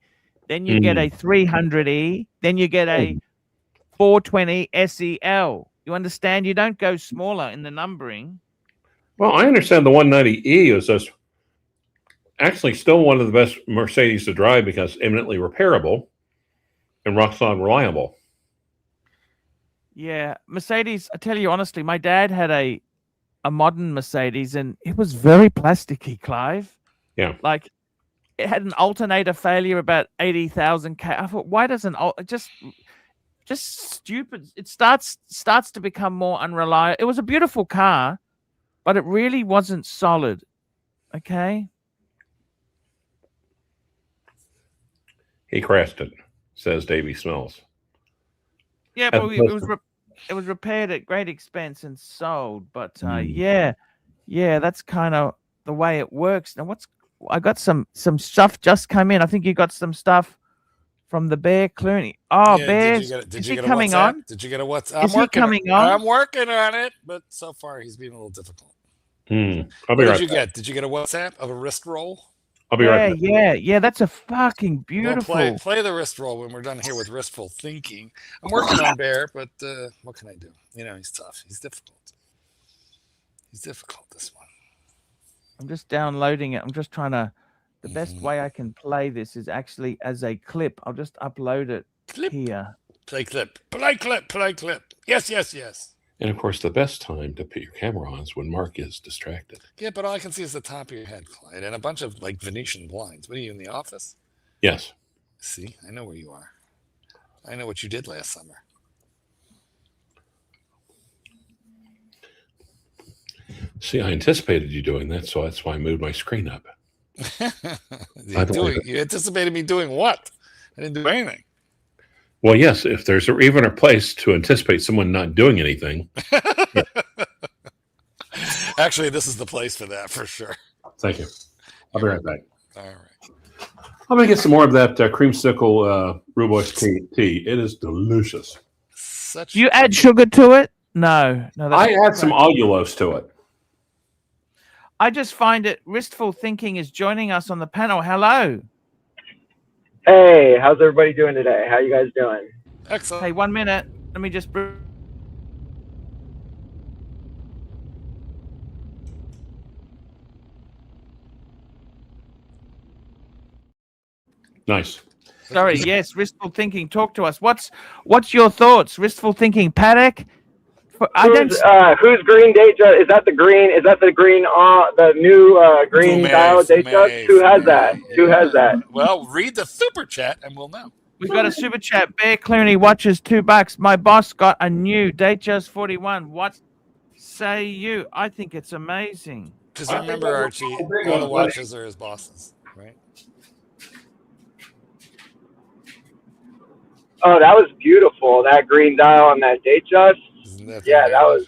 then you get a 300E, then you get a 420 SEL. You understand? You don't go smaller in the numbering. Well, I understand the 190E is just actually still one of the best Mercedes to drive because eminently repairable and rock solid reliable. Yeah, Mercedes, I tell you honestly, my dad had a modern Mercedes and it was very plasticky, Clive. Yeah. Like it had an alternator failure about 80,000 K. I thought, why doesn't just stupid. It starts to become more unreliable. It was a beautiful car, but it really wasn't solid. Okay. He crashed it, says Davey Smells. Yeah, but it was repaired at great expense and sold. But yeah, that's kind of the way it works. Now, I got some stuff just come in. I think you got some stuff from the Bear Clooney. Oh, yeah, Bear, is he coming on? Did you get a WhatsApp? Is he coming on? I'm working on it, but so far he's being a little difficult. I'll be right back. Did you get a WhatsApp of a wrist roll? I'll be right back. Yeah. That's a fucking beautiful. Well, play the wrist roll when we're done here with Wristful Thinking. I'm working on Bear, but what can I do? You know, he's tough. He's difficult. This one. I'm just downloading it. I'm just trying to. The best way I can play this is actually as a clip. I'll just upload it here. Play clip. Yes. And of course, the best time to put your camera on is when Mark is distracted. Yeah, but all I can see is the top of your head, Clyde, and a bunch of like Venetian blinds. What are you, in the office? Yes. See, I know where you are. I know what you did last summer. See, I anticipated you doing that, so that's why I moved my screen up. You anticipated me doing what? I didn't do anything. Well, yes, if there's even a place to anticipate someone not doing anything. Yeah. Actually, this is the place for that, for sure. Thank you. I'll be right back. All right. I'm going to get some more of that creamsicle rooibos tea. It is delicious. Do you add sugar to it? No. I add some allulose to it. I just find it. Wristful Thinking is joining us on the panel. Hello. Hey, how's everybody doing today? How you guys doing? Excellent. Hey, 1 minute. Let me just. Nice. Sorry. Yes, Wristful Thinking. Talk to us. What's your thoughts? Wristful Thinking. Paddock. Who's green date judge? Is that the green? Is that the green? The new green dial date judge? Who has that? Yeah. Who has that? Well, read the super chat and we'll know. We've got a super chat. Bear Clooney watches $2. My boss got a new Datejust 41. What say you? I think it's amazing. Because remember, Archie, all the watches are his bosses, right? Oh, that was beautiful. That green dial on that Datejust. Yeah, that was.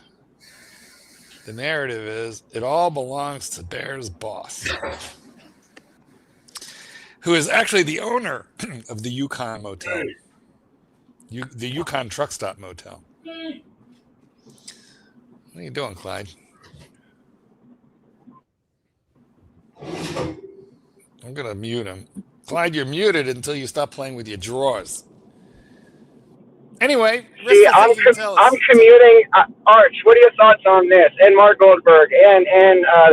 The narrative is it all belongs to Bear's boss. who is actually the owner of the Yukon Motel, the Yukon Truck Stop Motel. What are you doing, Clyde? I'm going to mute him. Clyde, you're muted until you stop playing with your drawers. Anyway, see, I'm commuting. Arch, what are your thoughts on this? And Mark Goldberg and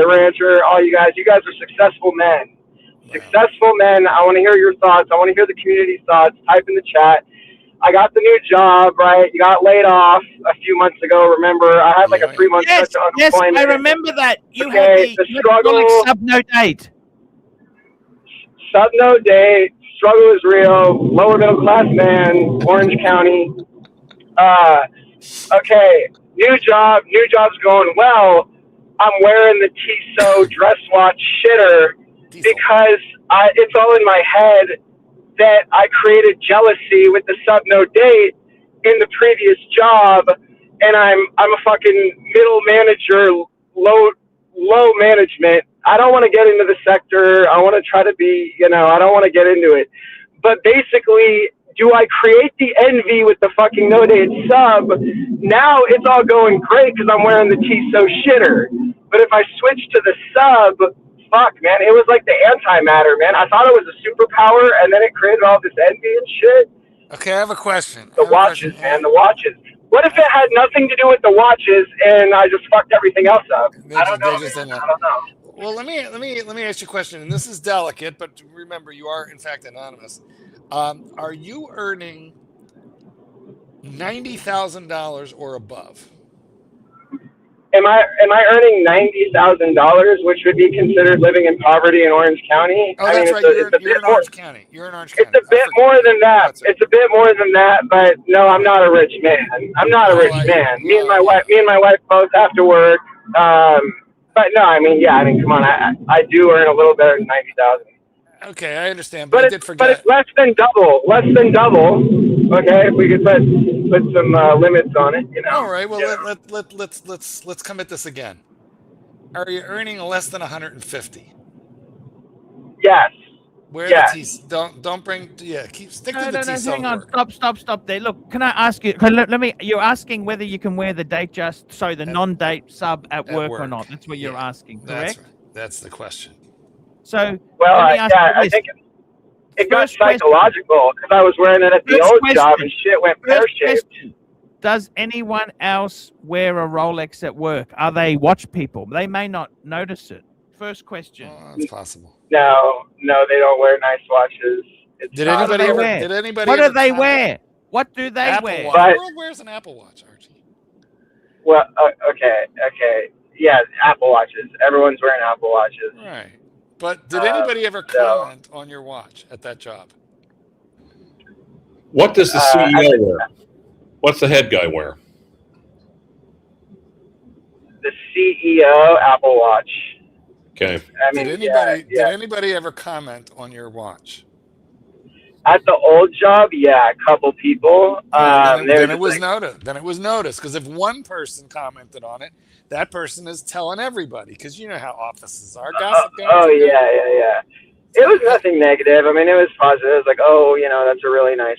the rancher, all you guys. You guys are successful men. Wow. Successful men. I want to hear your thoughts. I want to hear the community's thoughts. Type in the chat. I got the new job, right? You got laid off a few months ago. Remember, I had like a 3-month stretch of unemployment. Yes, I remember that. You had the struggle. Like sub-no date. Sub-no date. Struggle is real. Lower middle class man. Orange County. Okay. New job's going well. I'm wearing the Tissot dress watch shitter because it's all in my head that I created jealousy with the sub-no date in the previous job, and I'm a fucking middle manager, low management. I don't want to get into the sector. I want to try to be, I don't want to get into it. But basically, do I create the envy with the fucking no-date sub? Now it's all going great because I'm wearing the Tissot shitter. But if I switch to the sub, fuck, man, it was like the antimatter, man. I thought it was a superpower, and then it created all this envy and shit. Okay, I have a question. The watches, man, the watches. What if it had nothing to do with the watches, and I just fucked everything else up? I don't know. I don't know. Well, let me ask you a question, and this is delicate, but remember, you are in fact anonymous. Are you earning $90,000 or above? Am I earning $90,000, which would be considered living in poverty in Orange County? Oh, that's right. You're in Orange County. You're in Orange County. It's a bit more than that. It's a bit more than that, but no, I'm not a rich man. I'm not a rich man. Me and my wife both have to work. But no, come on. I do earn a little better than $90,000. Okay, I understand, but I did forget. But it's less than double. Okay, if we could put some limits on it, All right. Well, let's come at this again. Are you earning less than 150? Yes. Don't bring. Yeah, stick to the T. Hang on. Stop there. Look, can I ask you? You're asking whether you can wear the the non-date sub at work or not. That's what you're asking, correct? That's right. That's the question. So, I think it got psychological because I was wearing it at the old job and shit went pear-shaped. Does anyone else wear a Rolex at work? Are they watch people? They may not notice it. First question. Oh, that's possible. No, they don't wear nice watches. Did anybody What do they wear? What do they wear? The world wears an Apple Watch, Archie. Well, okay. Yeah, Apple Watches. Everyone's wearing Apple Watches. Right. But did anybody ever comment on your watch at that job? What does the CEO wear? What's the head guy wear? The CEO Apple Watch. Okay. Did anybody ever comment on your watch? At the old job, yeah, a couple people. Then it was noticed because if one person commented on it, that person is telling everybody because you know how offices are. Gossip. Yeah. It was nothing negative. I mean, it was positive. It was like, that's a really nice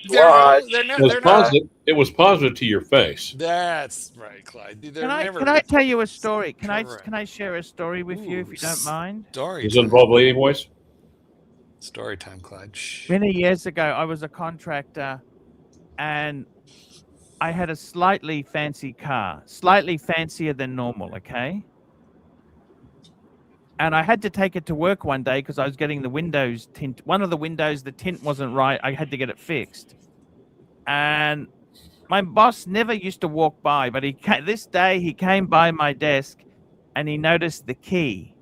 watch. It was positive to your face. That's right, Clyde. Can I tell you a story? Can I share a story with you if you don't mind? Does it involve Lady Voice? Story time, Clyde. Shh. Many years ago, I was a contractor, and I had a slightly fancy car, slightly fancier than normal, okay? And I had to take it to work one day because I was getting the windows tint. One of the windows, the tint wasn't right. I had to get it fixed. And my boss never used to walk by, but this day he came by my desk and he noticed the key.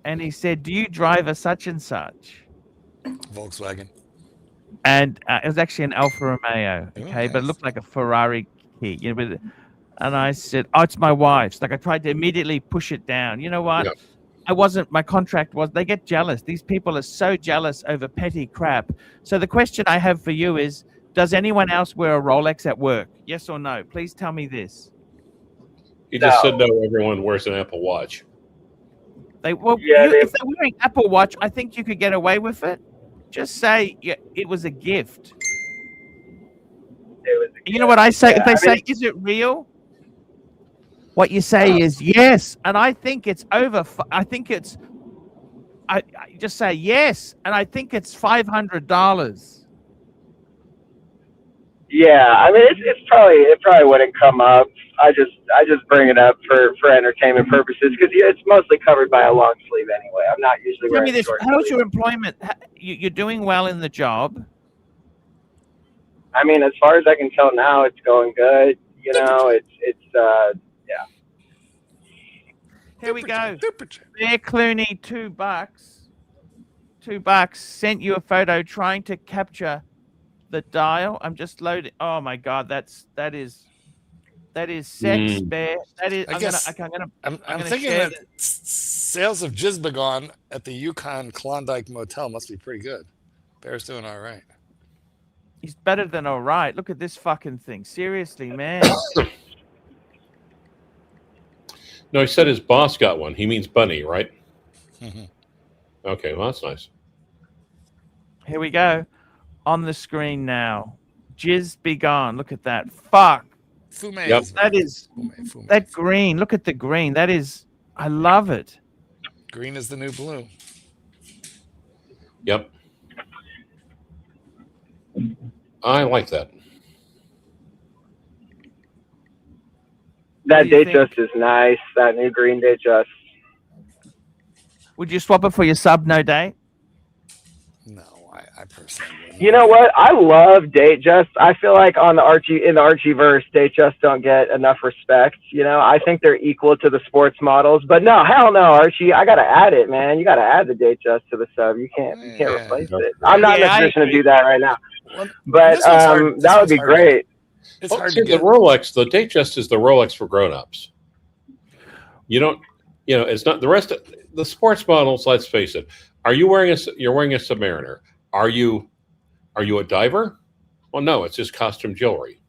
And he said, "Do you drive a such and such?" Volkswagen. And it was actually an Alfa Romeo, okay, but it looked like a Ferrari key. And I said, "Oh, it's my wife's." Like I tried to immediately push it down. You know what? Yeah. My contract was, they get jealous. These people are so jealous over petty crap. So the question I have for you is, does anyone else wear a Rolex at work? Yes or no? Please tell me this. He just said no, everyone wears an Apple Watch. If they're wearing Apple Watch, I think you could get away with it. Just say it was a gift. You know what I say? If they say, "Is it real?" What you say is yes, and I think it's over. I think it's. I just say yes, and I think it's $500. Yeah, I mean it probably wouldn't come up. I just bring it up for entertainment purposes because it's mostly covered by a long sleeve anyway. I'm not usually Tell me wearing this: short how's sleeve. your employment? You're doing well in the job. I mean, as far as I can tell now, it's going good. You know, it's yeah. Here we go. Bear Clooney, $2. $2 sent you a photo trying to capture the dial. I'm just loading. Oh my god, that is sex, Bear. That is. I'm thinking that sales of Jizbagon at the Yukon Klondike Motel must be pretty good. Bear's doing all right. He's better than all right. Look at this fucking thing. Seriously, man. No, he said his boss got one. He means Bunny, right? Okay, well, that's nice. Here we go. On the screen now. Jizz be gone. Look at that. Fuck. Fume. Yep. That is that green. Look at the green. That is. I love it. Green is the new blue. Yep. I like that. That Datejust is nice. That new green Datejust. Would you swap it for your sub no date? No, I personally wouldn't. You know what? I love Datejust. I feel like in the Archieverse, Datejust don't get enough respect. You know, I think they're equal to the sports models. But no, hell no, Archie. I gotta add it, man. You gotta add the Datejust to the sub. You can't replace it. I'm not in a position to do that right now. But that would be great. It's hard to get. The Rolex, the Datejust is the Rolex for grown-ups. You don't, it's not the rest of the sports models. Let's face it. You're wearing a Submariner. Are you a diver? Well, no, it's just costume jewelry.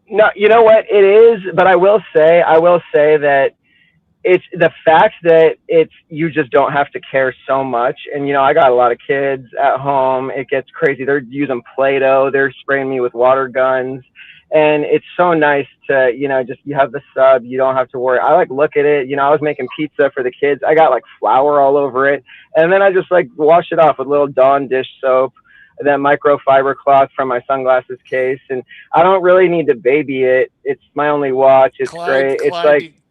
No, you know what it is, but I will say that it's the fact that you just don't have to care so much. And I got a lot of kids at home. It gets crazy. They're using Play-Doh. They're spraying me with water guns. And it's so nice to, just you have the sub, you don't have to worry. I look at it, I was making pizza for the kids. I got flour all over it. And then I just wash it off with a little Dawn dish soap, and then microfiber cloth from my sunglasses case. And I don't really need to baby it. It's my only watch. It's great.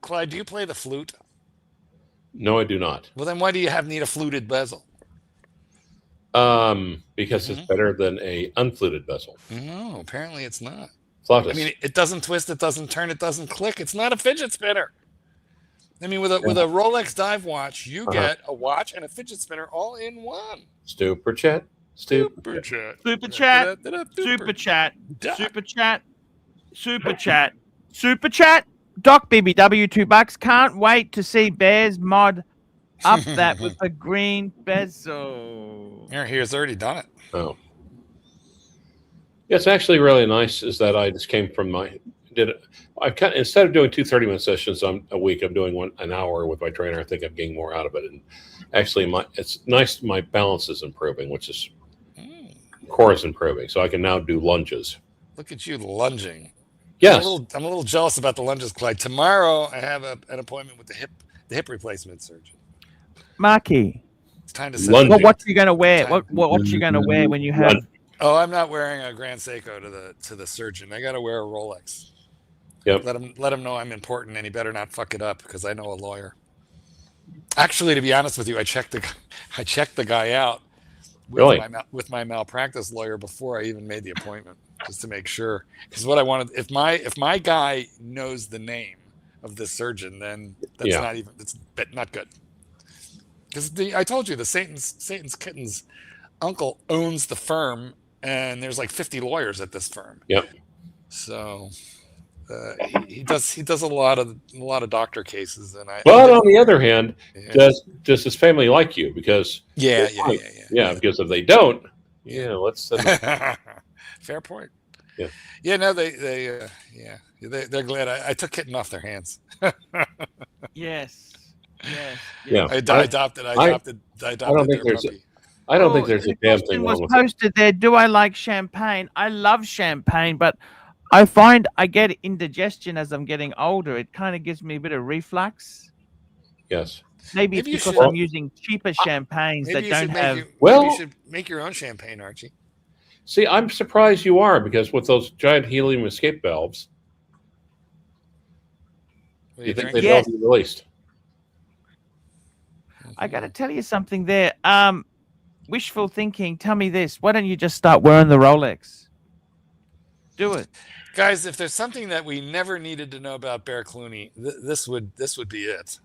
Clyde, do you play the flute? No, I do not. Well, then why do you need a fluted bezel? Because it's better than a unfluted bezel. No, apparently it's not. Flawless. I mean, it doesn't twist, it doesn't turn, it doesn't click. It's not a fidget spinner. I mean, with a Rolex dive watch, you get a watch and a fidget spinner all in one. Super chat. Super chat. Super chat. Super chat. Super chat. Super chat. Super chat. Doc BBW $2. Can't wait to see Bears mod up that with a green bezel. He's already done it. Oh. Yeah, it's actually really nice. Is that I just came from instead of doing 2 30-minute sessions a week, I'm doing an hour with my trainer. I think I'm getting more out of it, and actually, it's nice. My balance is improving, which is core is improving, so I can now do lunges. Look at you lunging. Yes, I'm a little jealous about the lunges, Clyde. Tomorrow, I have an appointment with the hip replacement surgeon. Marky, it's time to set what are you going to wear? What you going to wear when you have? Oh, I'm not wearing a Grand Seiko to the surgeon. I got to wear a Rolex. Yep. Let him know I'm important, and he better not fuck it up because I know a lawyer. Actually, to be honest with you, I checked the guy out with my malpractice lawyer before I even made the appointment, just to make sure. Because what I wanted, if my guy knows the name of this surgeon, then that's not good. Because I told you the Satan's Kitten's uncle owns the firm. And there's 50 lawyers at this firm. Yep. So he does a lot of doctor cases, and But on the other hand, does his family like you? Because because if they don't, let's. Fair point. Yeah. Yeah. No, they're glad I took Kitten off their hands. Yes. Yes. Yeah. I adopted I don't think their there's. puppy. I don't think there's a the damn question thing was wrong with it. posted there. Do I like champagne? I love champagne, but I find I get indigestion as I'm getting older. It kind of gives me a bit of reflux. Yes. Maybe it's Maybe you because should- I'm using cheaper champagnes that Maybe you don't should make have. maybe Well- you should make your own champagne, Archie. See, I'm surprised you are, because with those giant helium escape valves, Will you think drink they'd it? all be released. I got to tell you something there. Wishful thinking. Tell me this. Why don't you just start wearing the Rolex? Do it. Guys, if there's something that we never needed to know about Bear Clooney, this would be it.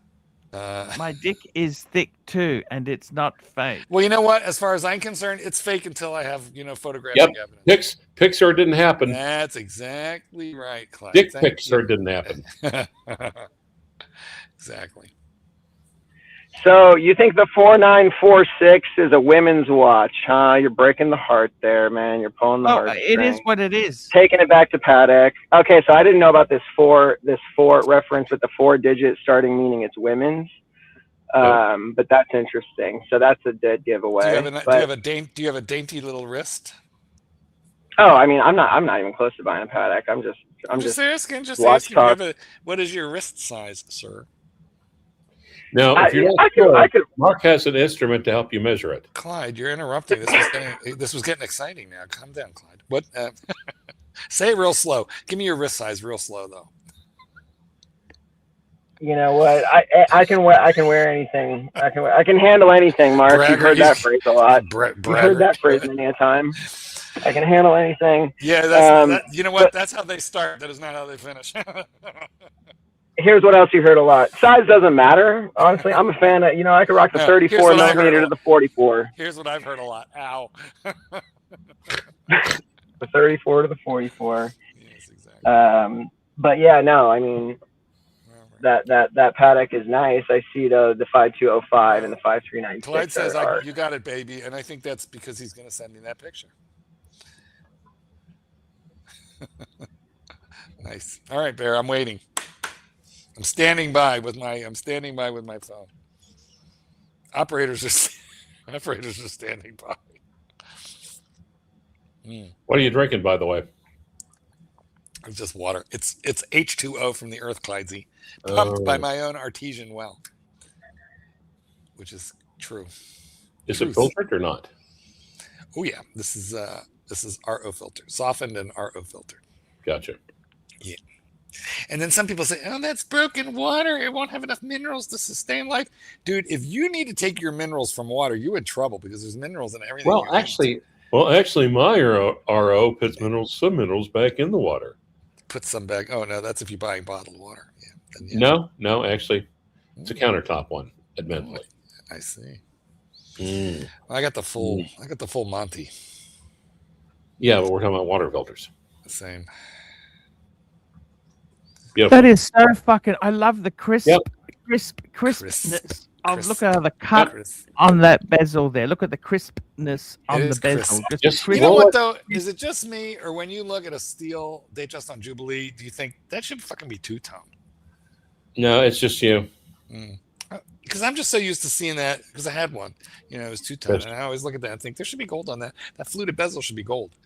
My dick is thick too, and it's not fake. Well, you know what? As far as I'm concerned, it's fake until I have photographic evidence. Pixar didn't happen. That's exactly right, Clyde. Dick Thank Pixar you. didn't happen. Exactly. So you think the 4946 is a women's watch, huh? You're breaking the heart there, man. You're pulling the Oh, heart. it is what it is. Taking it back to Patek. Okay, so I didn't know about this four reference with the 4 digits starting, meaning it's women's. But that's interesting. So that's a dead giveaway. Do you have a dainty little wrist? Oh, I mean, I'm not even close to buying a Patek. I'm just asking. Just watch asking. What is your wrist size, sir? Now, if you're not sure, Mark has an instrument to help you measure it. Clyde, you're interrupting. This was getting exciting now. Calm down, Clyde. What? Say it real slow. Give me your wrist size real slow, though. You know what? I can wear anything. I can handle anything, Mark. Bragger, You've heard that phrase a lot. You've heard that phrase many a time. I can handle anything. Yeah, you know what? That's how they start. That is not how they finish. Here's what else you heard a lot. Size doesn't matter. Honestly, I'm a fan of, I could rock the 34 millimeter to the 44. Here's what I've heard a lot. Ow. The 34 to the 44. Yes, exactly. But yeah, no, I mean, that Patek is nice. I see the 5205 and the 5396. Clyde says, you got it, baby. And I think that's because he's going to send me that picture. Nice. All right, Bear, I'm waiting. I'm standing by with my phone. Operators are standing by. What are you drinking, by the way? It's just water. It's H2O from the earth, Clydesy, pumped by my own artesian well, which is true. Is it filtered or not? Oh yeah, this is RO filter, softened and RO filtered. Gotcha. Yeah. And then some people say, "Oh, that's broken water. It won't have enough minerals to sustain life." Dude, if you need to take your minerals from water, you're in trouble because there's minerals in everything. Well, actually, my RO puts some minerals back in the water. Put some back. Oh no, that's if you're buying bottled water. Yeah. Then, yeah. No, actually, it's a countertop one, admittedly. I see. Well, I got the full Monty. Yeah, but we're talking about water filters. The same. Beautiful. That is so fucking. I love the crispness. Oh, look at the cut on that bezel there. Look at the crispness on the bezel. You know what though? Is it just me, or when you look at a steel Datejust on Jubilee, do you think that should fucking be two-tone? No, it's just you. Because I'm just so used to seeing that. Because I had one, it was two-tone, and I always look at that and think there should be gold on that. That fluted bezel should be gold.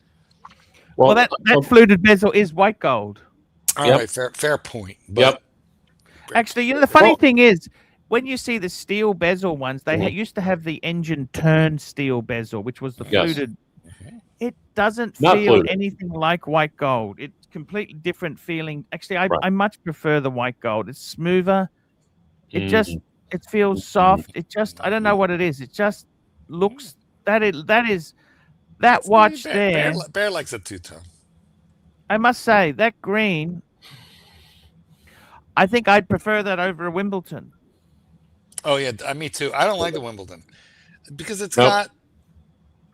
Well, that fluted bezel is white gold. All right, fair point. But actually, the funny thing is, when you see the steel bezel ones, they used to have the engine turn steel bezel, which was the fluted. It doesn't feel anything like white gold. It's completely different feeling. Actually, I much prefer the white gold. It's smoother. It it feels soft. It just, I don't know what it is. It just looks that watch there. Bear likes a two-tone. I must say that green. I think I'd prefer that over a Wimbledon. Oh yeah, me too. I don't like the Wimbledon because it's got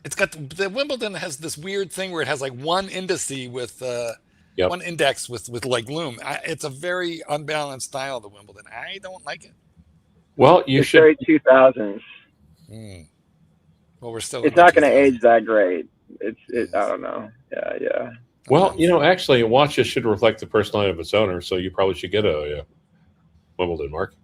the Wimbledon has this weird thing where it has like one indice with one index with like lume. It's a very unbalanced style of the Wimbledon. I don't like it. Well, you should. Very 2000s. Well, we're still. It's not going to age that great. I don't know. Yeah. Well, actually, watches should reflect the personality of its owner, so you probably should get a Wimbledon, Mark.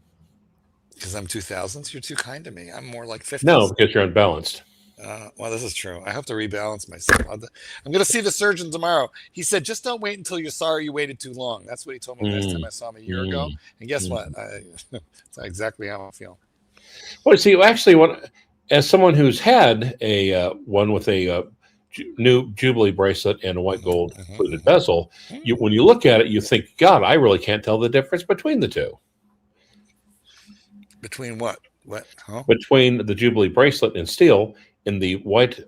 Because I'm 2000s. You're too kind to me. I'm more like 50s. No, because you're unbalanced. Well, this is true. I have to rebalance myself. I'm going to see the surgeon tomorrow. He said, just don't wait until you're sorry you waited too long. That's what he told me last time I saw him a year ago. And guess what? That's exactly how I feel. Well, see, actually, as someone who's had a one with a new Jubilee bracelet and a white gold fluted bezel, when you look at it, you think, God, I really can't tell the difference between the two. Between what? What? Huh? Between the Jubilee bracelet and steel and the white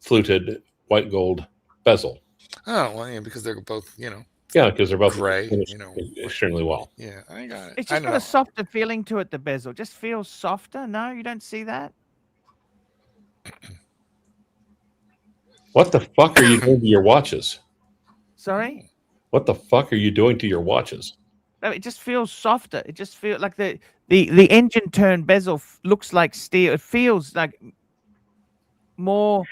fluted white gold bezel. Oh, well, yeah, because they're both, Yeah, because they're both gray, extremely well. Yeah, I got it. It's just got a softer feeling to it, the bezel. Just feels softer. No, you don't see that? What the fuck are you doing to your watches? Sorry? What the fuck are you doing to your watches? No, it just feels softer. It just feels like the engine turn bezel looks like steel. It feels like more.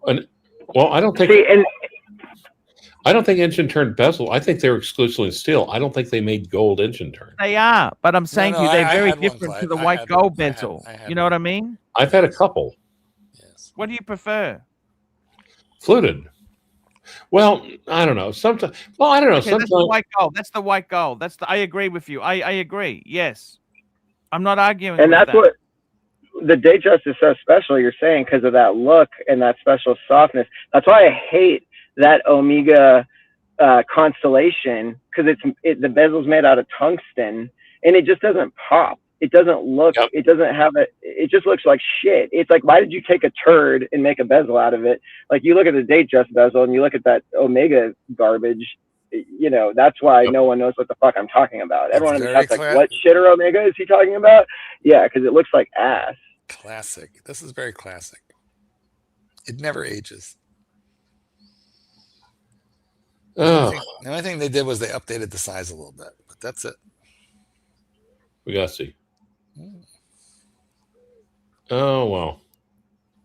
Well, I don't think. I don't think engine turn bezel. I think they're exclusively steel. I don't think they made gold engine turn. They are, but I'm saying to you, they're very different to the white gold bezel. You know what I mean? I've had a couple. Yes. What do you prefer? Fluted. Well, I don't know. Sometimes. Well, I don't know. Okay, sometimes that's the white gold. That's the white gold. I agree with you. I agree. Yes, I'm not arguing. And with that's that. what the Datejust is so special. You're saying because of that look and that special softness. That's why I hate that Omega Constellation, because the bezel's made out of tungsten and it just doesn't pop. It doesn't look. Yep. It doesn't have it. It just looks like shit. It's like, why did you take a turd and make a bezel out of it? Like, you look at the Datejust bezel and you look at that Omega garbage. That's why no one knows what the fuck I'm talking about. Everyone in the chat's like, what shitter Omega is he talking about? Yeah, because it looks like ass. Classic. This is very classic. It never ages. Oh. The only thing they did was they updated the size a little bit, but that's it. We gotta see. Oh, well.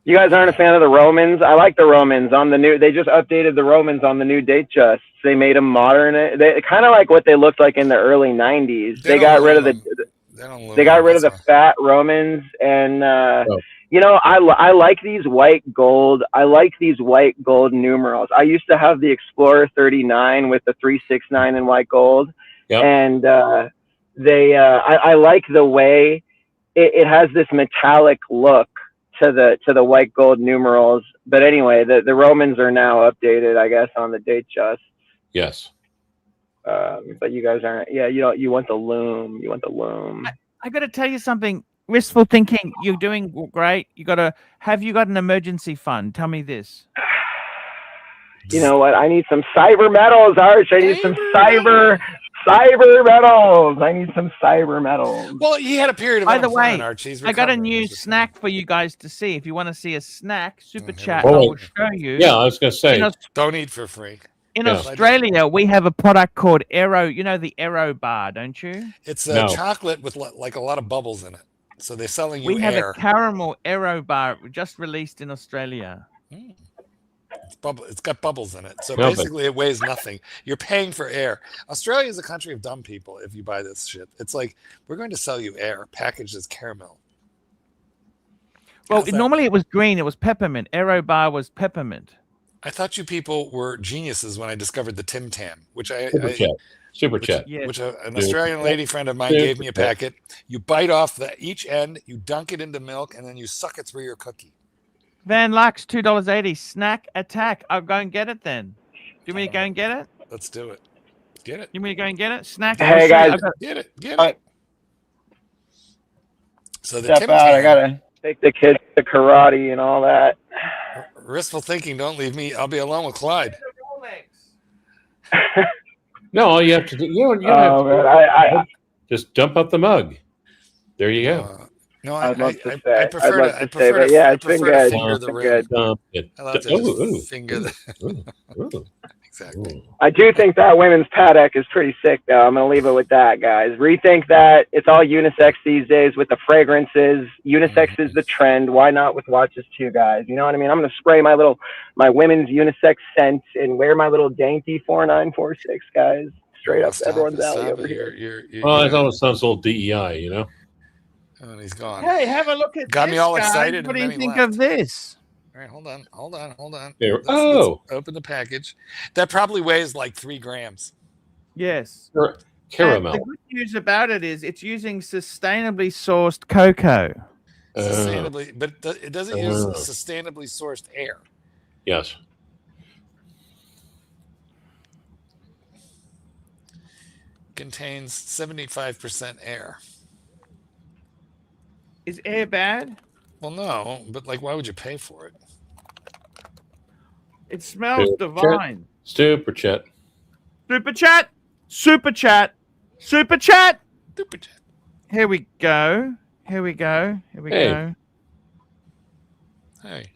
You guys aren't a fan of the Romans? I like the Romans on the new. They just updated the Romans on the new Datejust. They made them modern. They kind of like what they looked like in the early '90s. They got rid of the fat Romans, and I like these white gold. I like these white gold numerals. I used to have the Explorer 39 with the 369 in white gold, and I like the way it has this metallic look to the white gold numerals. But anyway, the Romans are now updated, I guess, on the Datejust. Yes. But you guys aren't. Yeah, you want the loom. You want the loom. I got to tell you something. Wistful thinking. You're doing great. Have you got an emergency fund? Tell me this. You know what? I need some cyber metals, Arch. I need some cyber metals. I need some cyber metals. Well, he had a period of unemployment, Archie. I got a new snack for you guys to see. If you want to see a snack, super chat, I will show you. Yeah, I was going to say. Don't eat for free. In Australia, we have a product called Aero. You know the Aero bar, don't you? It's a chocolate with like a lot of bubbles in it. So they're selling you We have a caramel Aero bar just released in Australia. It's got bubbles in it. So basically it weighs nothing. You're paying for air. Australia is a country of dumb people if you buy this shit. It's like, we're going to sell you air packaged as caramel. Well, normally it was green. It was peppermint. Aero bar was peppermint. I thought you people were geniuses when I discovered the Tim Tam, which Super chat. Which an Australian lady friend of mine gave me a packet. You bite off each end, you dunk it into milk, and then you suck it through your cookie. Van Lux, $2.80. Snack attack. I'll go and get it then. Do you want me to go and get it? Let's do it. Get it. You want me to go and get it? Snack. Hey guys, get it. So the step out. I gotta take the kids to karate and all that. Restful thinking. Don't leave me. I'll be alone with Clyde. No, all you have to do, just dump up the mug. There you go. No, I prefer to finger the rim. Exactly. I do think that women's paddock is pretty sick, though. I'm gonna leave it with that, guys. Rethink that. It's all unisex these days with the fragrances. Unisex is the trend. Why not with watches too, guys? You know what I mean? I'm gonna spray my women's unisex scent and wear my little dainty 4946, guys. Straight up, everyone's alley over here. Well, it almost sounds a little DEI, you know. And he's gone. Hey, have a look at Got this, me all guys. excited. What do and you then he think left. of this? All right, hold on. There. Let's open the package. That probably weighs like 3 grams. Yes. Caramel. And the good news about it is it's using sustainably sourced cocoa. Sustainably, but it doesn't use sustainably sourced air. Yes. Contains 75% air. Is air bad? Well, no, but like, why would you pay for it? It smells Super divine. Super chat. Super chat. Super chat. Super chat. Super chat. Here we go. Here we go. Here we go. Hey.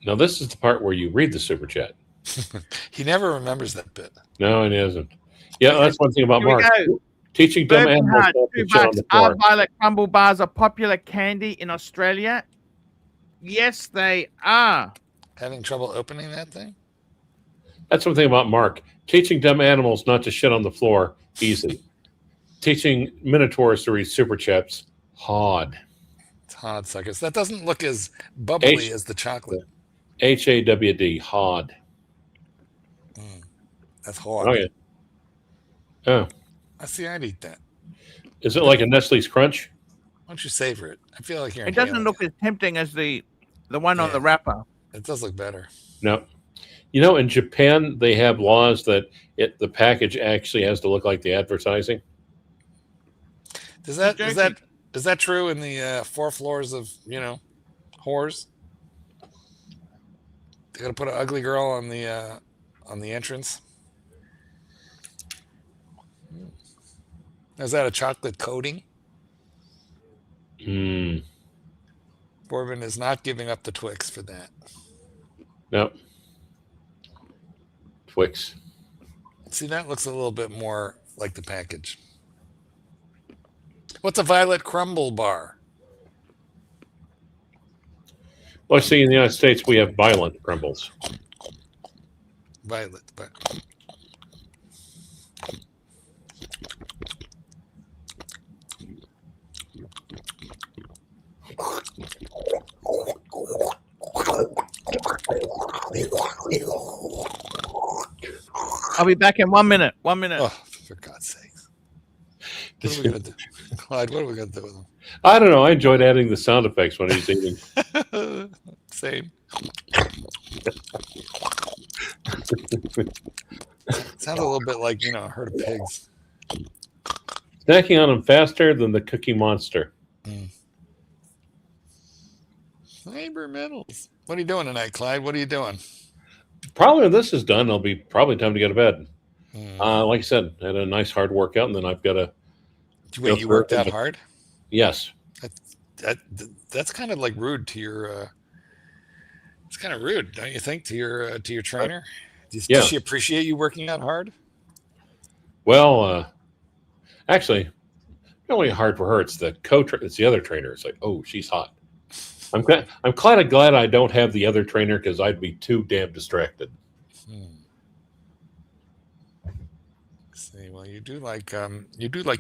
Now this is the part where you read the super chat. He never remembers that bit. No, it isn't. Yeah, that's one thing about Here we Mark. go. Teaching dumb Bourbon animals Heart, not to $2. shit on the Are floor. violet crumble bars a popular candy in Australia? Yes, they are. Having trouble opening that thing? That's one thing about Mark. Teaching dumb animals not to shit on the floor, easy. Teaching minotaurs to read super chats, hard. It's hard suckers. That doesn't look as bubbly as the chocolate. HAWD, hard. That's hard. Oh, yeah. Oh. I see. I'd eat that. Is it like a Nestle's Crunch? Why don't you savor it? I feel like you're. It doesn't look as tempting as the one on the wrapper. It does look better. No. You know, in Japan, they have laws that the package actually has to look like the advertising. Is that true in the 4 floors of whores? They got to put an ugly girl on the entrance. Is that a chocolate coating? Bourbon is not giving up the Twix for that. No. Twix. See, that looks a little bit more like the package. What's a violet crumble bar? Well, see, in the United States, we have violent crumbles. Violet. But I'll be back in 1 minute. 1 minute. oh, for God's sakes. What are we going to do? Clyde, what are we going to do with them? I don't know. I enjoyed adding the sound effects when he's eating. Same. Sounds a little bit like, a herd of pigs. Snacking on them faster than the Cookie Monster. Labor metals. What are you doing tonight, Clyde? What are you doing? Probably when this is done, it'll be probably time to go to bed. Like I said, I had a nice hard workout, and then I've got to. Wait, you worked out hard? Yes. That's kind of like rude to your. It's kind of rude, don't you think, to your trainer? Does she appreciate you working out hard? Well, actually, not only hard for her, it's the it's the other trainer. It's like, oh, she's hot. I'm kind of glad I don't have the other trainer because I'd be too damn distracted. See, well, you do like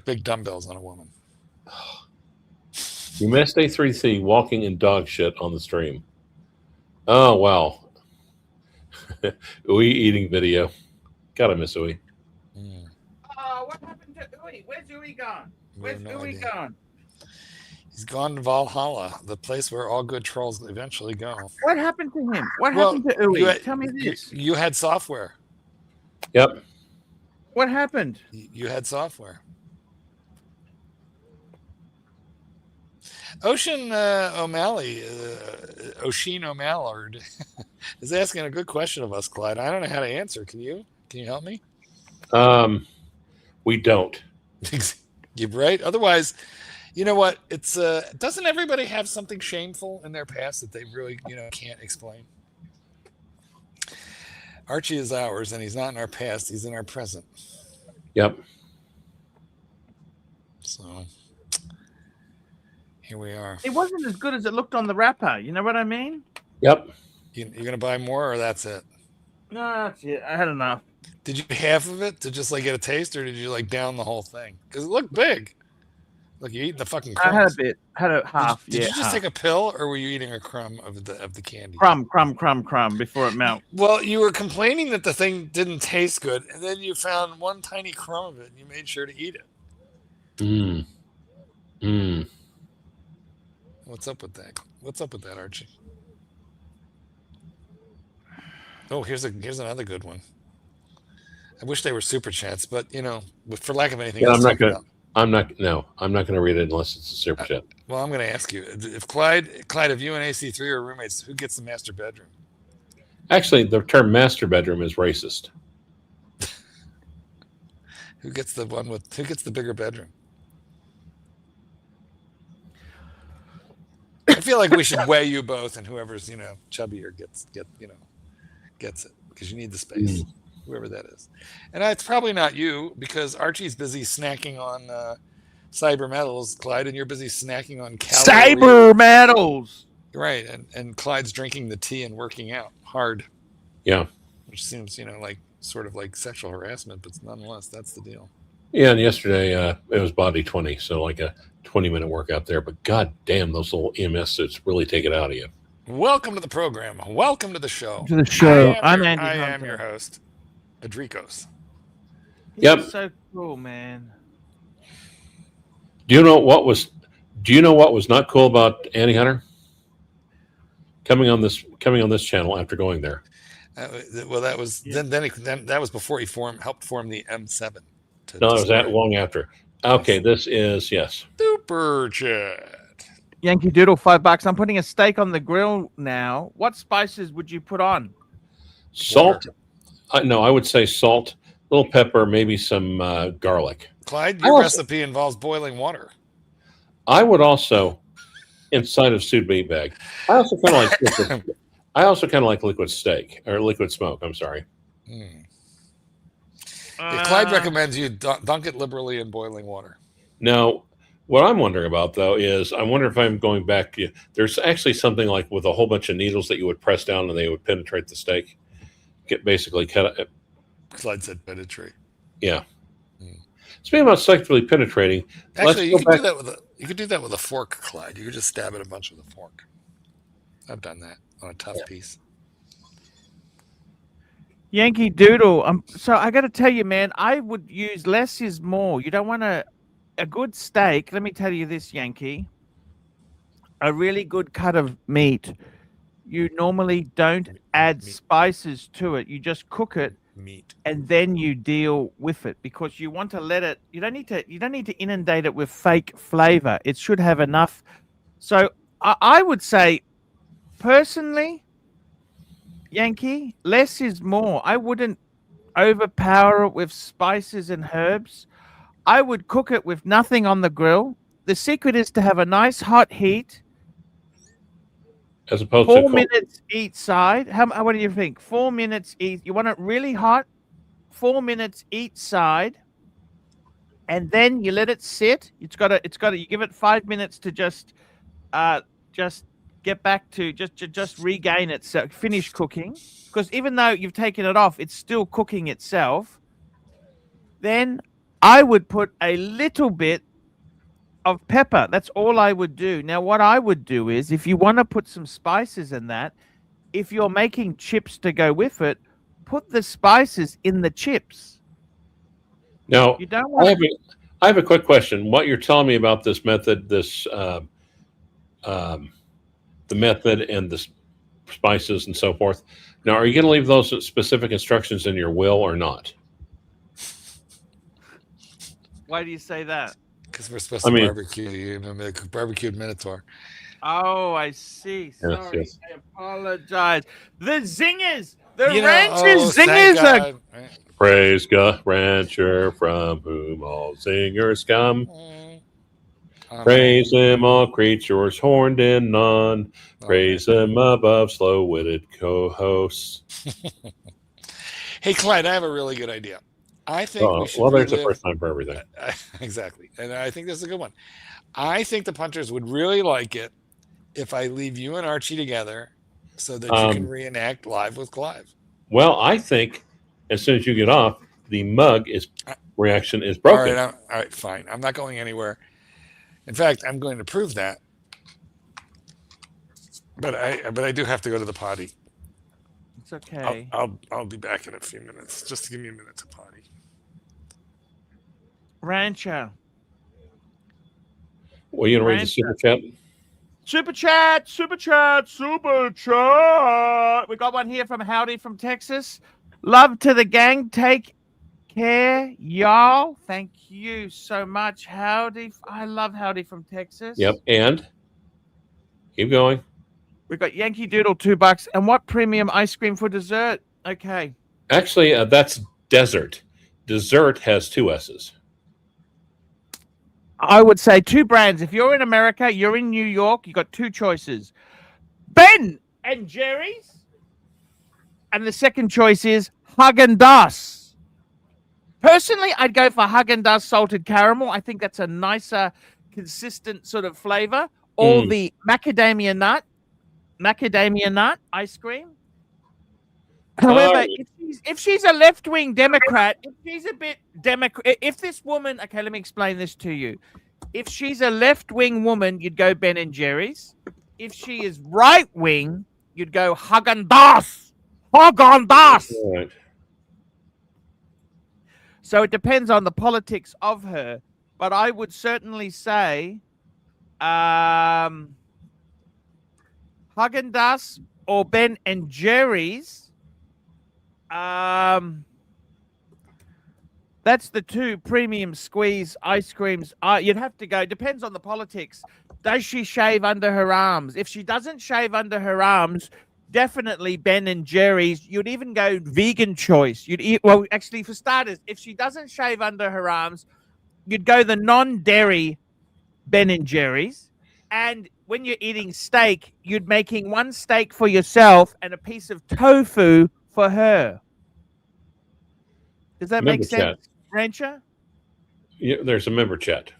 big dumbbells on a woman. You missed A3C walking in dog shit on the stream. Oh wow. Ooey eating video. Gotta miss Ooey. Oh, what happened to Ooey? Where's Ooey gone? Where's Ooey gone? He's gone to Valhalla, the place where all good trolls eventually go. What happened to him? What happened to Ooey? Tell me this. You had software. Yep. What happened? You had software. Ocean O'Malley, Ocean O'Mallard, is asking a good question of us, Clyde. I don't know how to answer. Can you help me? We don't. You're right. Otherwise, you know what? It's doesn't everybody have something shameful in their past that they really can't explain? Archie is ours, and he's not in our past. He's in our present. Yep. So here we are. It wasn't as good as it looked on the wrapper. You know what I mean? Yep. You gonna buy more, or that's it? No, that's it. I had enough. Did you half of it to just like get a taste, or did you like down the whole thing? Because it looked big. Like you eating the fucking I crumbs. had a bit. Had a half. Did yeah, you just half. take a pill, or were you eating a crumb of the candy? Crumb before it melts. Well, you were complaining that the thing didn't taste good, and then you found one tiny crumb of it, and you made sure to eat it. What's up with that? What's up with that, Archie? Oh, here's another good one. I wish they were super chats, but for lack of anything else, I'm not going to read it unless it's a super chat. Well, I'm going to ask you if Clyde, if you and AC3 are roommates, who gets the master bedroom? Actually, the term master bedroom is racist. Who gets the bigger bedroom? I feel like we should weigh you both, and whoever's chubbier gets it because you need the space. Whoever that is, and it's probably not you because Archie's busy snacking on cyber metals, Clyde, and you're busy snacking on cyber metals. Right, and Clyde's drinking the tea and working out hard. Yeah, which seems like sort of like sexual harassment, but nonetheless, that's the deal. Yeah, and yesterday it was body 20, so like a 20-minute workout there. But god damn, those little EMS suits really take it out of you. Welcome to the program. Welcome to the show. I'm Andy. I am your host, Adrikos. Yep. So cool, man. Do you know what was not cool about Annie Hunter? Coming on this channel after going there. Well, that was then that was before he helped form the M7. No, it was that long after. Okay, this is super chat. Yankee Doodle, $5. I'm putting a steak on the grill now. What spices would you put on? Salt. No, I would say salt, little pepper, maybe some garlic. Clyde, your recipe involves boiling water. I would also, inside of sous vide bag. I also kind of like liquid steak or liquid smoke. I'm sorry. Clyde recommends you dunk it liberally in boiling water. Now, what I'm wondering about though is I wonder if I'm going back. There's actually something like with a whole bunch of needles that you would press down and they would penetrate the steak. Basically cut it. Clyde said penetrate. Yeah. Speaking about sexually penetrating, actually, you could do that with a fork, Clyde. You could just stab it a bunch with a fork. I've done that on a tough piece. Yankee Doodle. So I got to tell you, man, I would use less is more. You don't want a good steak. Let me tell you this, Yankee. A really good cut of meat. You normally don't add spices to it. You just cook it, and then you deal with it because you want to let it. You don't need to inundate it with fake flavor. It should have enough. So I would say, personally, Yankee, less is more. I wouldn't overpower it with spices and herbs. I would cook it with nothing on the grill. The secret is to have a nice hot heat. As opposed 4 minutes each side. What do you think? 4 minutes each. You want it really hot. 4 minutes each side, and then you let it sit. It's got to. You give it 5 minutes to just get back to just regain itself, finish cooking. Because even though you've taken it off, it's still cooking itself. Then I would put a little bit of pepper. That's all I would do. Now, what I would do is, if you want to put some spices in that, if you're making chips to go with it, put the spices in the chips. Now, you don't want I have a quick question. What you're telling me about this method, the method and the spices and so forth. Now, are you going to leave those specific instructions in your will or not? Why do you say that? Because we're supposed to barbecue, make barbecued Minotaur. Oh, I see. Sorry, yes. I apologize. The zingers, rancher zingers are. Praise God, rancher, from whom all zingers come. Praise him, all creatures horned and none. Praise him above slow-witted co-hosts. Hey, Clyde, I have a really good idea. I think we should. Well, there's a first time for everything. Exactly, and I think this is a good one. I think the punters would really like it if I leave you and Archie together, so that you can reenact live with Clive. Well, I think as soon as you get off, the mug reaction is broken. All right, fine. I'm not going anywhere. In fact, I'm going to prove that. But I do have to go to the potty. It's okay. I'll be back in a few minutes. Just give me a minute to potty. Rancher. Well, you gonna read the super chat? Super chat, super chat, super chat. We got one here from Howdy from Texas. Love to the gang. Take care, y'all. Thank you so much, Howdy. I love Howdy from Texas. Yep. And keep going. We've got Yankee Doodle, $2. And what premium ice cream for dessert? Okay. Actually, that's dessert. Dessert has 2 S's. I would say 2 brands. If you're in America, you're in New York, you got 2 choices. Ben and Jerry's. And the second choice is Haagen-Dazs. Personally, I'd go for Haagen-Dazs salted caramel. I think that's a nicer, consistent sort of flavor. Or the macadamia nut ice cream. However, if she's a left-wing Democrat, if she's a bit if this woman, okay, let me explain this to you. If she's a left-wing woman, you'd go Ben and Jerry's. If she is right-wing, you'd go Haagen-Dazs. Haagen-Dazs. Right. So it depends on the politics of her, but I would certainly say Haagen-Dazs or Ben and Jerry's. That's the 2 premium squeeze ice creams. You'd have to go. Depends on the politics. Does she shave under her arms? If she doesn't shave under her arms, definitely Ben and Jerry's. You'd even go vegan choice. Well, actually, for starters, if she doesn't shave under her arms, you'd go the non-dairy Ben and Jerry's. And when you're eating steak, you're making 1 steak for yourself and a piece of tofu for her. Does that make sense, Rancher? Yeah, there's a member chat.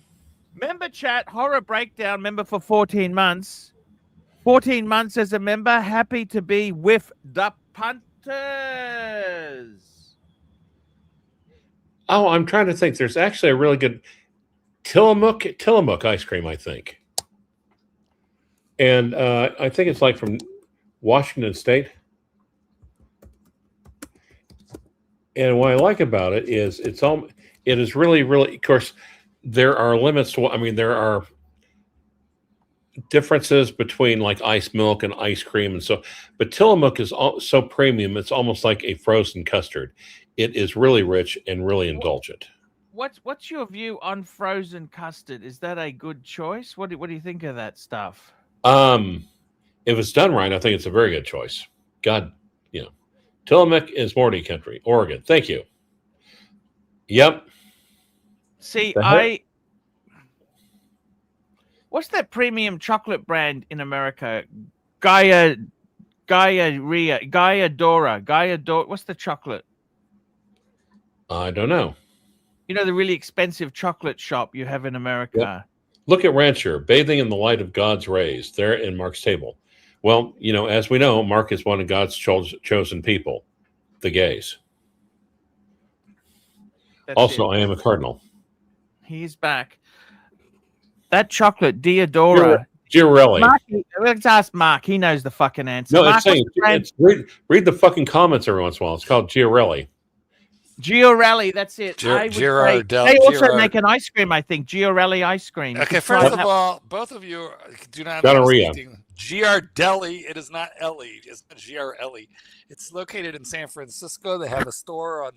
Member chat, horror breakdown, member for 14 months. 14 months as a member, happy to be with the punters. Oh, I'm trying to think. There's actually a really good Tillamook ice cream, I think. And I think it's like from Washington State. And what I like about it is it is really, really, of course, there are limits to there are differences between like ice milk and ice cream and so, but Tillamook is so premium, it's almost like a frozen custard. It is really rich and really indulgent. What's your view on frozen custard? Is that a good choice? What do you think of that stuff? If it's done right, I think it's a very good choice. God, Tillamook is Morty country, Oregon. Thank you. Yep. See, what's that premium chocolate brand in America? Gaia Dora. What's the chocolate? I don't know. You know, the really expensive chocolate shop you have in America. Yep. Look at Rancher, bathing in the light of God's rays, there in Mark's table. Well, as we know, Mark is one of God's chosen people, the gays. Also, I am a cardinal. He's back. That chocolate, Diodora. Giorelli. Let's ask Mark. He knows the fucking answer. No, Mark, read the fucking comments every once in a while. It's called Giorelli. Giorelli, that's it. They also make an ice cream, I think. Giorelli ice cream. Okay, first of all, both of you do not Gonorrhea. Giardelli. It is not Ellie. It's not Giarelli. It's located in San Francisco. They have a store on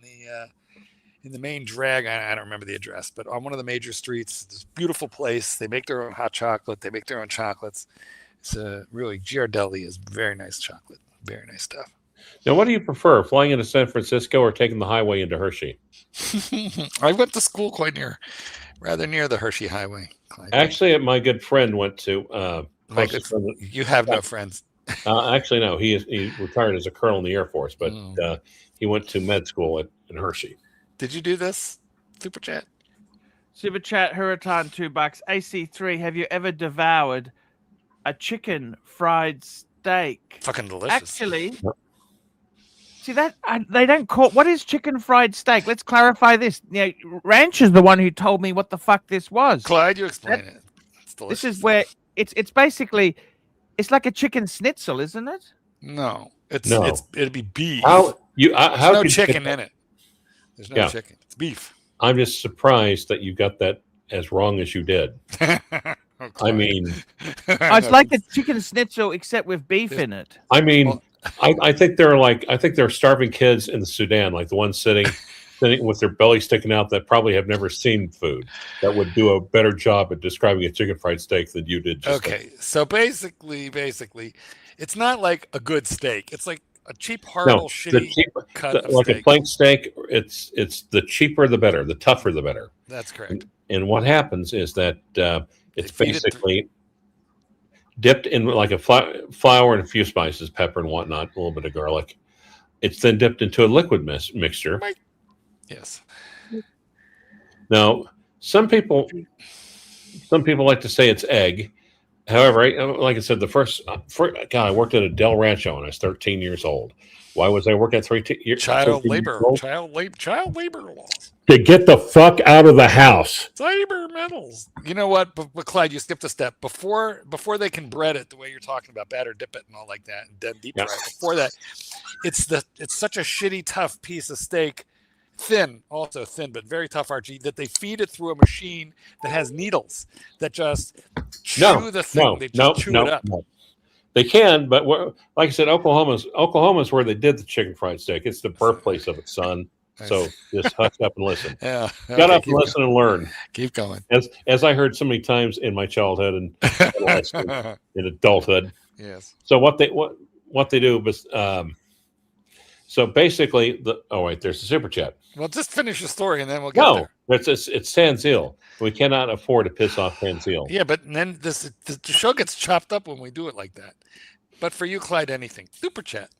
in the main drag. I don't remember the address, but on one of the major streets. It's a beautiful place. They make their own hot chocolate. They make their own chocolates. It's really Giardelli is very nice chocolate. Very nice stuff. Now, what do you prefer, flying into San Francisco or taking the highway into Hershey? I went to school rather near the Hershey Highway. Actually, my good friend went to. You have no friends. Actually, no. He retired as a colonel in the Air Force, but he went to med school in Hershey. Did you do this? Super chat. Super chat, Hurritan, $2. AC3, have you ever devoured a chicken fried steak? Fucking delicious. Actually, see that they don't call. What is chicken fried steak? Let's clarify this. Ranch is the one who told me what the fuck this was. Clyde, you explain it. This is delicious. where it's basically it's like a chicken schnitzel, isn't it? No, No. it'd be beef. How There's no could you chicken get in it. There's no chicken. It's beef. I'm just surprised that you got that as wrong as you did. I mean, It's like a chicken schnitzel except with beef in it. I mean, I think they're starving kids in the Sudan, like the ones sitting with their belly sticking out that probably have never seen food that would do a better job at describing a chicken fried steak than you did. Okay, so basically, it's not like a good steak. It's like a cheap, horrible, shitty cut of like steak. a plank steak. It's the cheaper the better, the tougher the better. That's correct. And what happens is that it's basically dipped in like a flour and a few spices, pepper and whatnot, a little bit of garlic. It's then dipped into a liquid mixture. Yes. Now, some people like to say it's egg. However, like I said, God, I worked at a Del Rancho when I was 13 years old. Why was I working at 13 years? Child labor laws. To get the fuck out of the house. Cyber metals. You know what? But Clyde, you skipped a step. Before they can bread it the way you're talking about, batter, dip it, and all like that, and then deep fry it. Before that, it's such a shitty, tough piece of steak. Also thin, but very tough, Archie, that they feed it through a machine that has needles that just chew the thing. They just chew it up. No. They can, but like I said, Oklahoma's where they did the chicken fried steak. It's the birthplace of it, son. So just hush up and listen. Yeah, Shut up and listen and learn. Keep going. As I heard so many times in my childhood and in adulthood. Yes. So what they do is so basically there's a super chat. Well, just finish the story and then we'll get there. It's Sanzil. We cannot afford to piss off Sanzil. Yeah, but then the show gets chopped up when we do it like that. But for you, Clyde, anything. Super chat.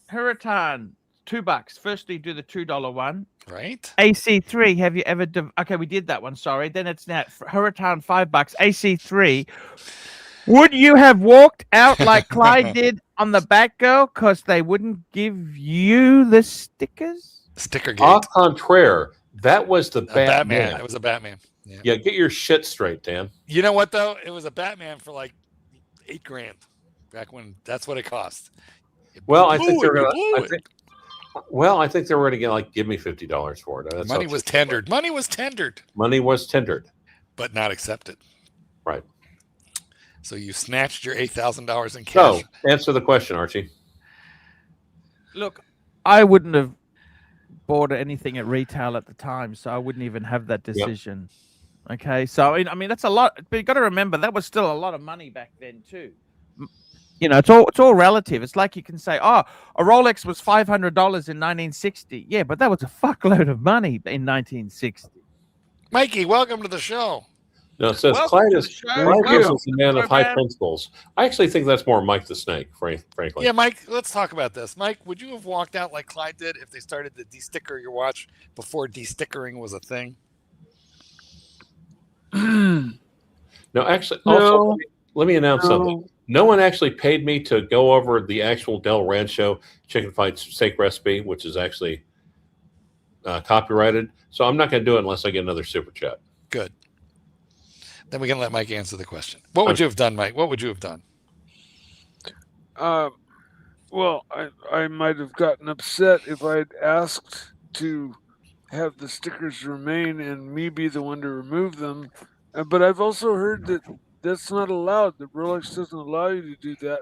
Hurricane, $2. Firstly, do the $2 one. Right. AC3, have you ever... Okay, we did that one, sorry. Then it's now Hurricane, $5. AC3, would you have walked out like Clyde did on the back girl because they wouldn't give you the stickers? Sticker gate. Au contraire, that was the Batman. It was a Batman. Yeah, get your shit straight, Dan. You know what though? It was a Batman for like $8,000 back when that's what it cost. Well, I think they're gonna. I think they were going to get give me $50 for it. Money was tendered. Money was tendered. Money was tendered, but not accepted. Right. So you snatched your $8,000 in cash. So answer the question, Archie. Look, I wouldn't have bought anything at retail at the time, so I wouldn't even have that decision. Yep. Okay, so I mean that's a lot, but you got to remember that was still a lot of money back then too. You know, it's all relative. It's like you can say, oh, a Rolex was $500 in 1960. Yeah, but that was a fuckload of money in 1960. Mikey, welcome to the show. No, it says Clyde is a man of high principles. I actually think that's more Mike the Snake, frankly. Yeah, Mike, let's talk about this. Mike, would you have walked out like Clyde did if they started to de-sticker your watch before de-stickering was a thing? No, actually, also, let me announce something. No one actually paid me to go over the actual Del Rancho chicken fried steak recipe, which is actually copyrighted. So I'm not going to do it unless I get another super chat. Good. Then we can let Mike answer the question. What would you have done, Mike? What would you have done? Well, I might have gotten upset if I'd asked to have the stickers remain and me be the one to remove them. But I've also heard that that's not allowed. That Rolex doesn't allow you to do that.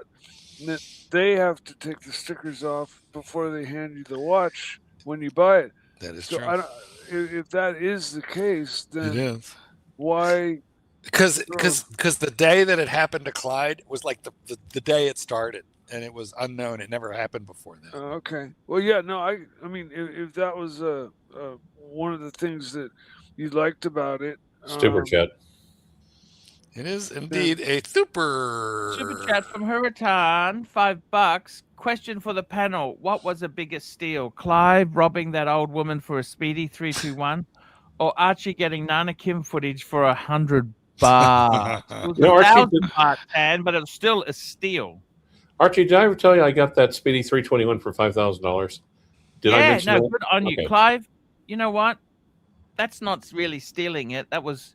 And that they have to take the stickers off before they hand you the watch when you buy it. That is true. If that is the case, then it is. Why? Because the day that it happened to Clyde was like the day it started, and it was unknown. It never happened before then. Okay. Well, yeah. No, I mean, if that was one of the things that you liked about it, super chat. It is indeed a super chat from Hurricane, $5. Question for the panel: what was the biggest steal? Clive robbing that old woman for a speedy 321, or Archie getting Nana Kim footage for $100? It was $1,000, but it was still a steal. Archie, did I ever tell you I got that speedy 321 for $5,000? Did I mention that? Good on you, Clive. You know what? That's not really stealing it. That was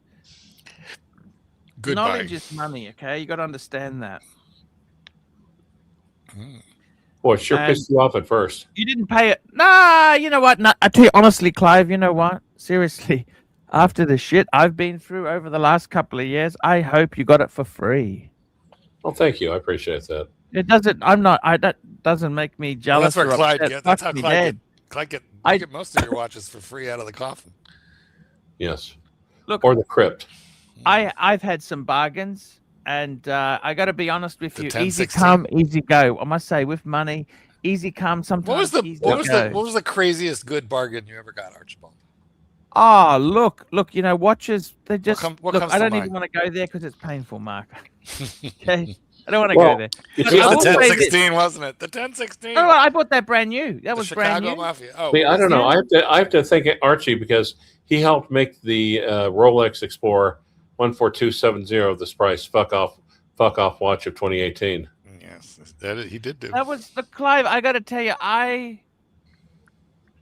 Good knowledge buying. is money. Okay, you got to understand that. Boy, it sure And pissed you off at first. you didn't pay it. Nah, you know what? Nah, I tell you honestly, Clive. You know what? Seriously, after the shit I've been through over the last couple of years, I hope you got it for free. Well, thank you. I appreciate that. It doesn't. I'm not. That doesn't make me Well, jealous that's or where Clyde upset. get. That's how Fuck me Clyde dead. get. Clyde get most of your watches for free out of the coffin. Yes. Look, or the crypt. I've had some bargains, and I got to be honest with you. Easy 1016. come, easy go. I must say, with money, easy come. Sometimes What was the craziest good bargain you ever got, Archibald? Oh, look, you know, watches, they just, what look, comes I to don't mind? even want to go there because it's painful, Mark. Okay? I don't want to Well, go there. it's Look, I the will say this. 1016, wasn't it? The 1016. Oh, I bought that brand new. That The was Chicago brand new. Mafia. Oh, See, I don't know. Yeah. I have to thank Archie because he helped make the Rolex Explorer 14270 this price fuck off watch of 2018. Yes, he did do. That was the Clive. I got to tell you,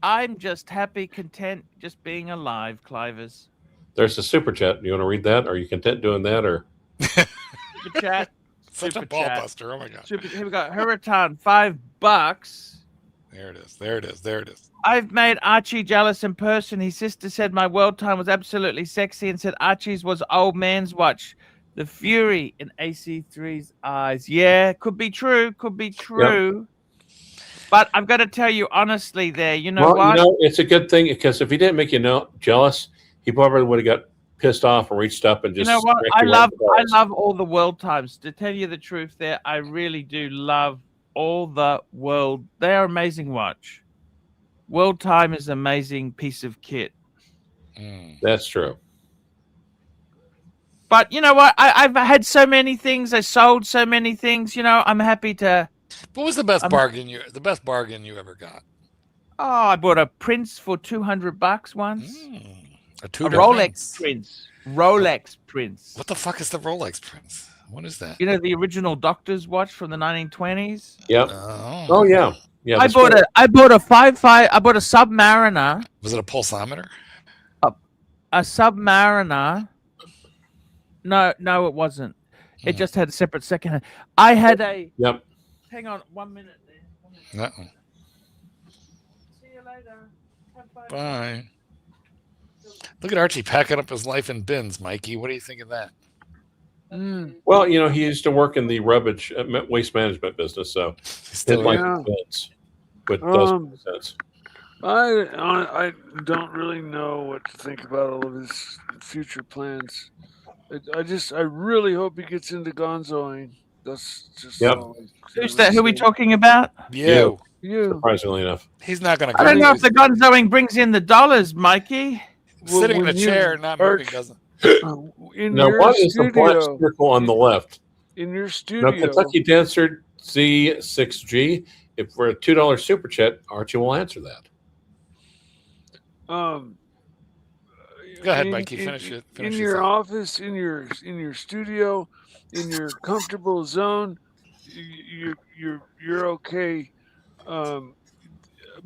I'm just happy, content, just being alive, Clivers. There's a super chat. You want to read that? Are you content doing that, or Super chat. Such a ball buster. Oh my god. Here we go. Hurritan, $5. There it is. There it is. There it is. I've made Archie jealous in person. His sister said my world time was absolutely sexy and said Archie's was old man's watch. The fury in AC3's eyes. Yeah, could be true. Could be true. Yep. But I've got to tell you honestly there, you know what? You know, it's a good thing because if he didn't make you jealous, he probably would have got pissed off and reached up and just. You know what? I love all the world times. To tell you the truth there, I really do love all the world. They are amazing watch. World time is an amazing piece of kit. That's true. But you know what? I've had so many things. I sold so many things. You know, I'm happy to. What was the best bargain you ever got? Oh, I bought a Prince for $200 once. A Rolex Prince. Rolex Prince. What the fuck is the Rolex Prince? What is that? You know, the original doctor's watch from the 1920s. Yep. Oh yeah. Yeah. I bought a 5.5. I bought a Submariner. Was it a pulsometer? A Submariner. No, it wasn't. It just had a separate second hand. I had a. Yep. Hang on 1 minute there. See you later. Bye. Look at Archie packing up his life in bins, Mikey. What do you think of that? Well, you know, he used to work in the rubbish waste management business, so his life in bins. But it does make sense. I don't really know what to think about all of his future plans. I really hope he gets into gonzoing. That's just Who's that? Who are we talking about? You. Surprisingly enough. He's not going to. I don't know if the gonzoing brings in the dollars, Mikey. Sitting in a chair, not moving, doesn't. Now, what is the black circle on the left? In your studio. Now, Kentucky Dancer Z6G. If we're a $2 super chat, Archie will answer that. Go ahead, Mikey. Finish it. In your office, in your studio, in your comfortable zone, you're okay.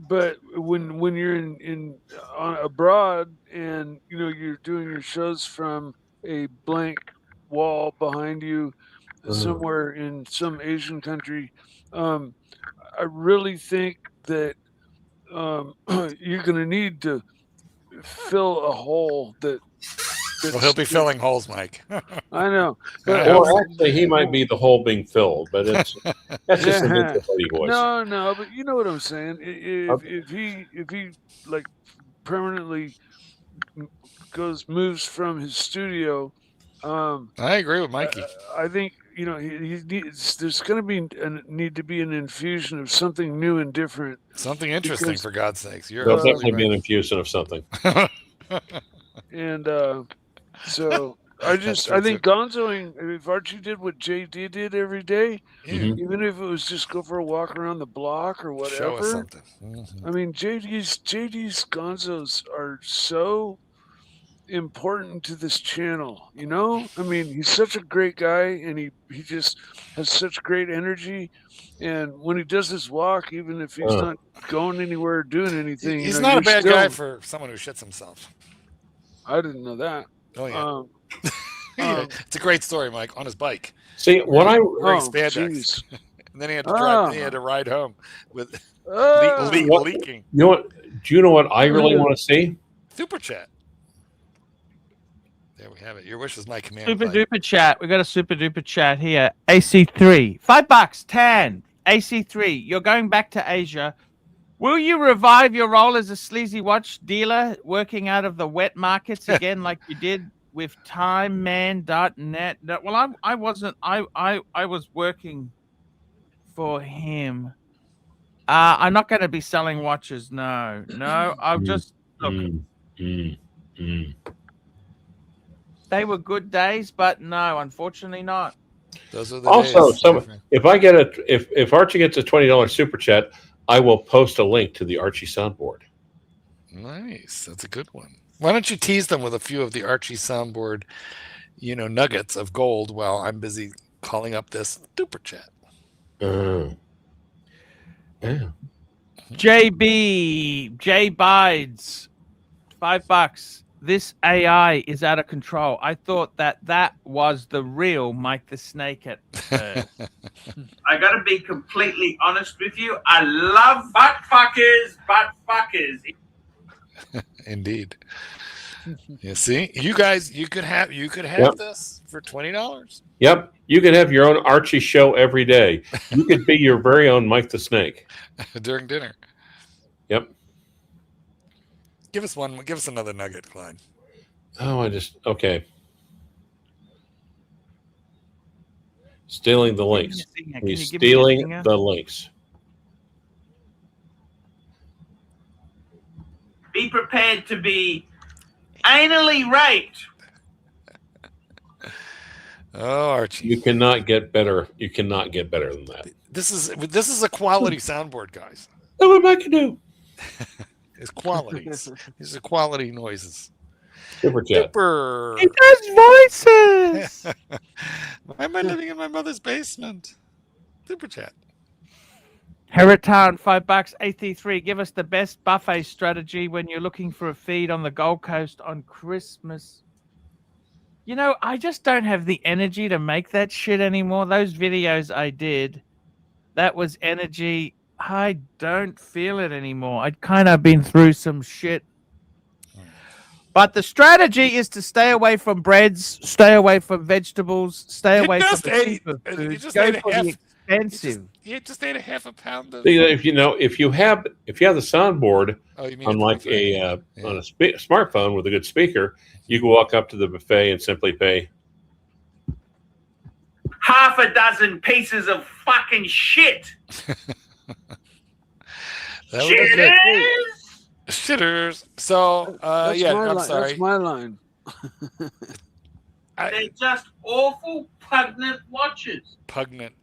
But when you're in abroad and you know you're doing your shows from a blank wall behind you somewhere in some Asian country, I really think that you're going to need to fill a hole that. Well, he'll be filling holes, Mike. I know. Or actually, he might be the hole being filled, but that's just a mental buddy voice. No, but you know what I'm saying. If he like permanently moves from his studio, I agree with Mikey. I think you know there's going to be need to be an infusion of something new and different, something interesting for God's sakes. There'll definitely be an infusion of something. And so I think gonzoing, if Archie did what JD did every day, even if it was just go for a walk around the block or whatever. Show us something. I mean, JD's gonzos are so important to this channel, you know? I mean, he's such a great guy and he just has such great energy. And when he does his walk, even if he's not going anywhere or doing anything, he's not a bad guy for someone who shits himself. I didn't know that. Oh yeah. It's a great story, Mike. On his bike. See, what I wearing spandex, and then he had to drive. Then he had to ride home with leaking. You know what? Do you know what I really want to see? Super chat. There we have it. Your wish is my command. Super duper chat. We got a super duper chat here. AC3, $5. Tan. AC3. You're going back to Asia. Will you revive your role as a sleazy watch dealer, working out of the wet markets again, like you did with TimeMan.net? Well, I wasn't. I was working for him. I'm not going to be selling watches. No. I'll just look. They were good days, but no, unfortunately not. Those are the also days. if Archie gets a $20 super chat, I will post a link to the Archie soundboard. Nice. That's a good one. Why don't you tease them with a few of the Archie soundboard, nuggets of gold while I'm busy calling up this super chat. Yeah. J Bides, $5. This AI is out of control. I thought that was the real Mike the Snake at first. I gotta be completely honest with you. I love butt fuckers. Indeed. You see, you guys, you could have this for $20. Yep, you could have your own Archie show every day. You could be your very own Mike the Snake during dinner. Yep. Give us one. Give us another nugget, Clyde. Oh, okay. Stealing the links. He's stealing the links. Be prepared to be anally raped. Oh, Archie. You cannot get better. You cannot get better than that. This is a quality soundboard, guys. That's what I can do. It's qualities. These are quality noises. Super chat. Super. He does voices. Why am I living in my mother's basement? Super chat. Heritown, $5. AC3. Give us the best buffet strategy when you're looking for a feed on the Gold Coast on Christmas. I just don't have the energy to make that shit anymore. Those videos I did, that was energy. I don't feel it anymore. I'd kind of been through some shit. But the strategy is to stay away from breads, stay away from vegetables, stay away from the cheaper foods. Go for the expensive. You just ate a half a pound of. If you have the soundboard on like on a smartphone with a good speaker, you can walk up to the buffet and simply pay half a dozen pieces of fucking shit. Shitters. So, I'm sorry. That's my line. They're just awful, pungent watches. Pungent.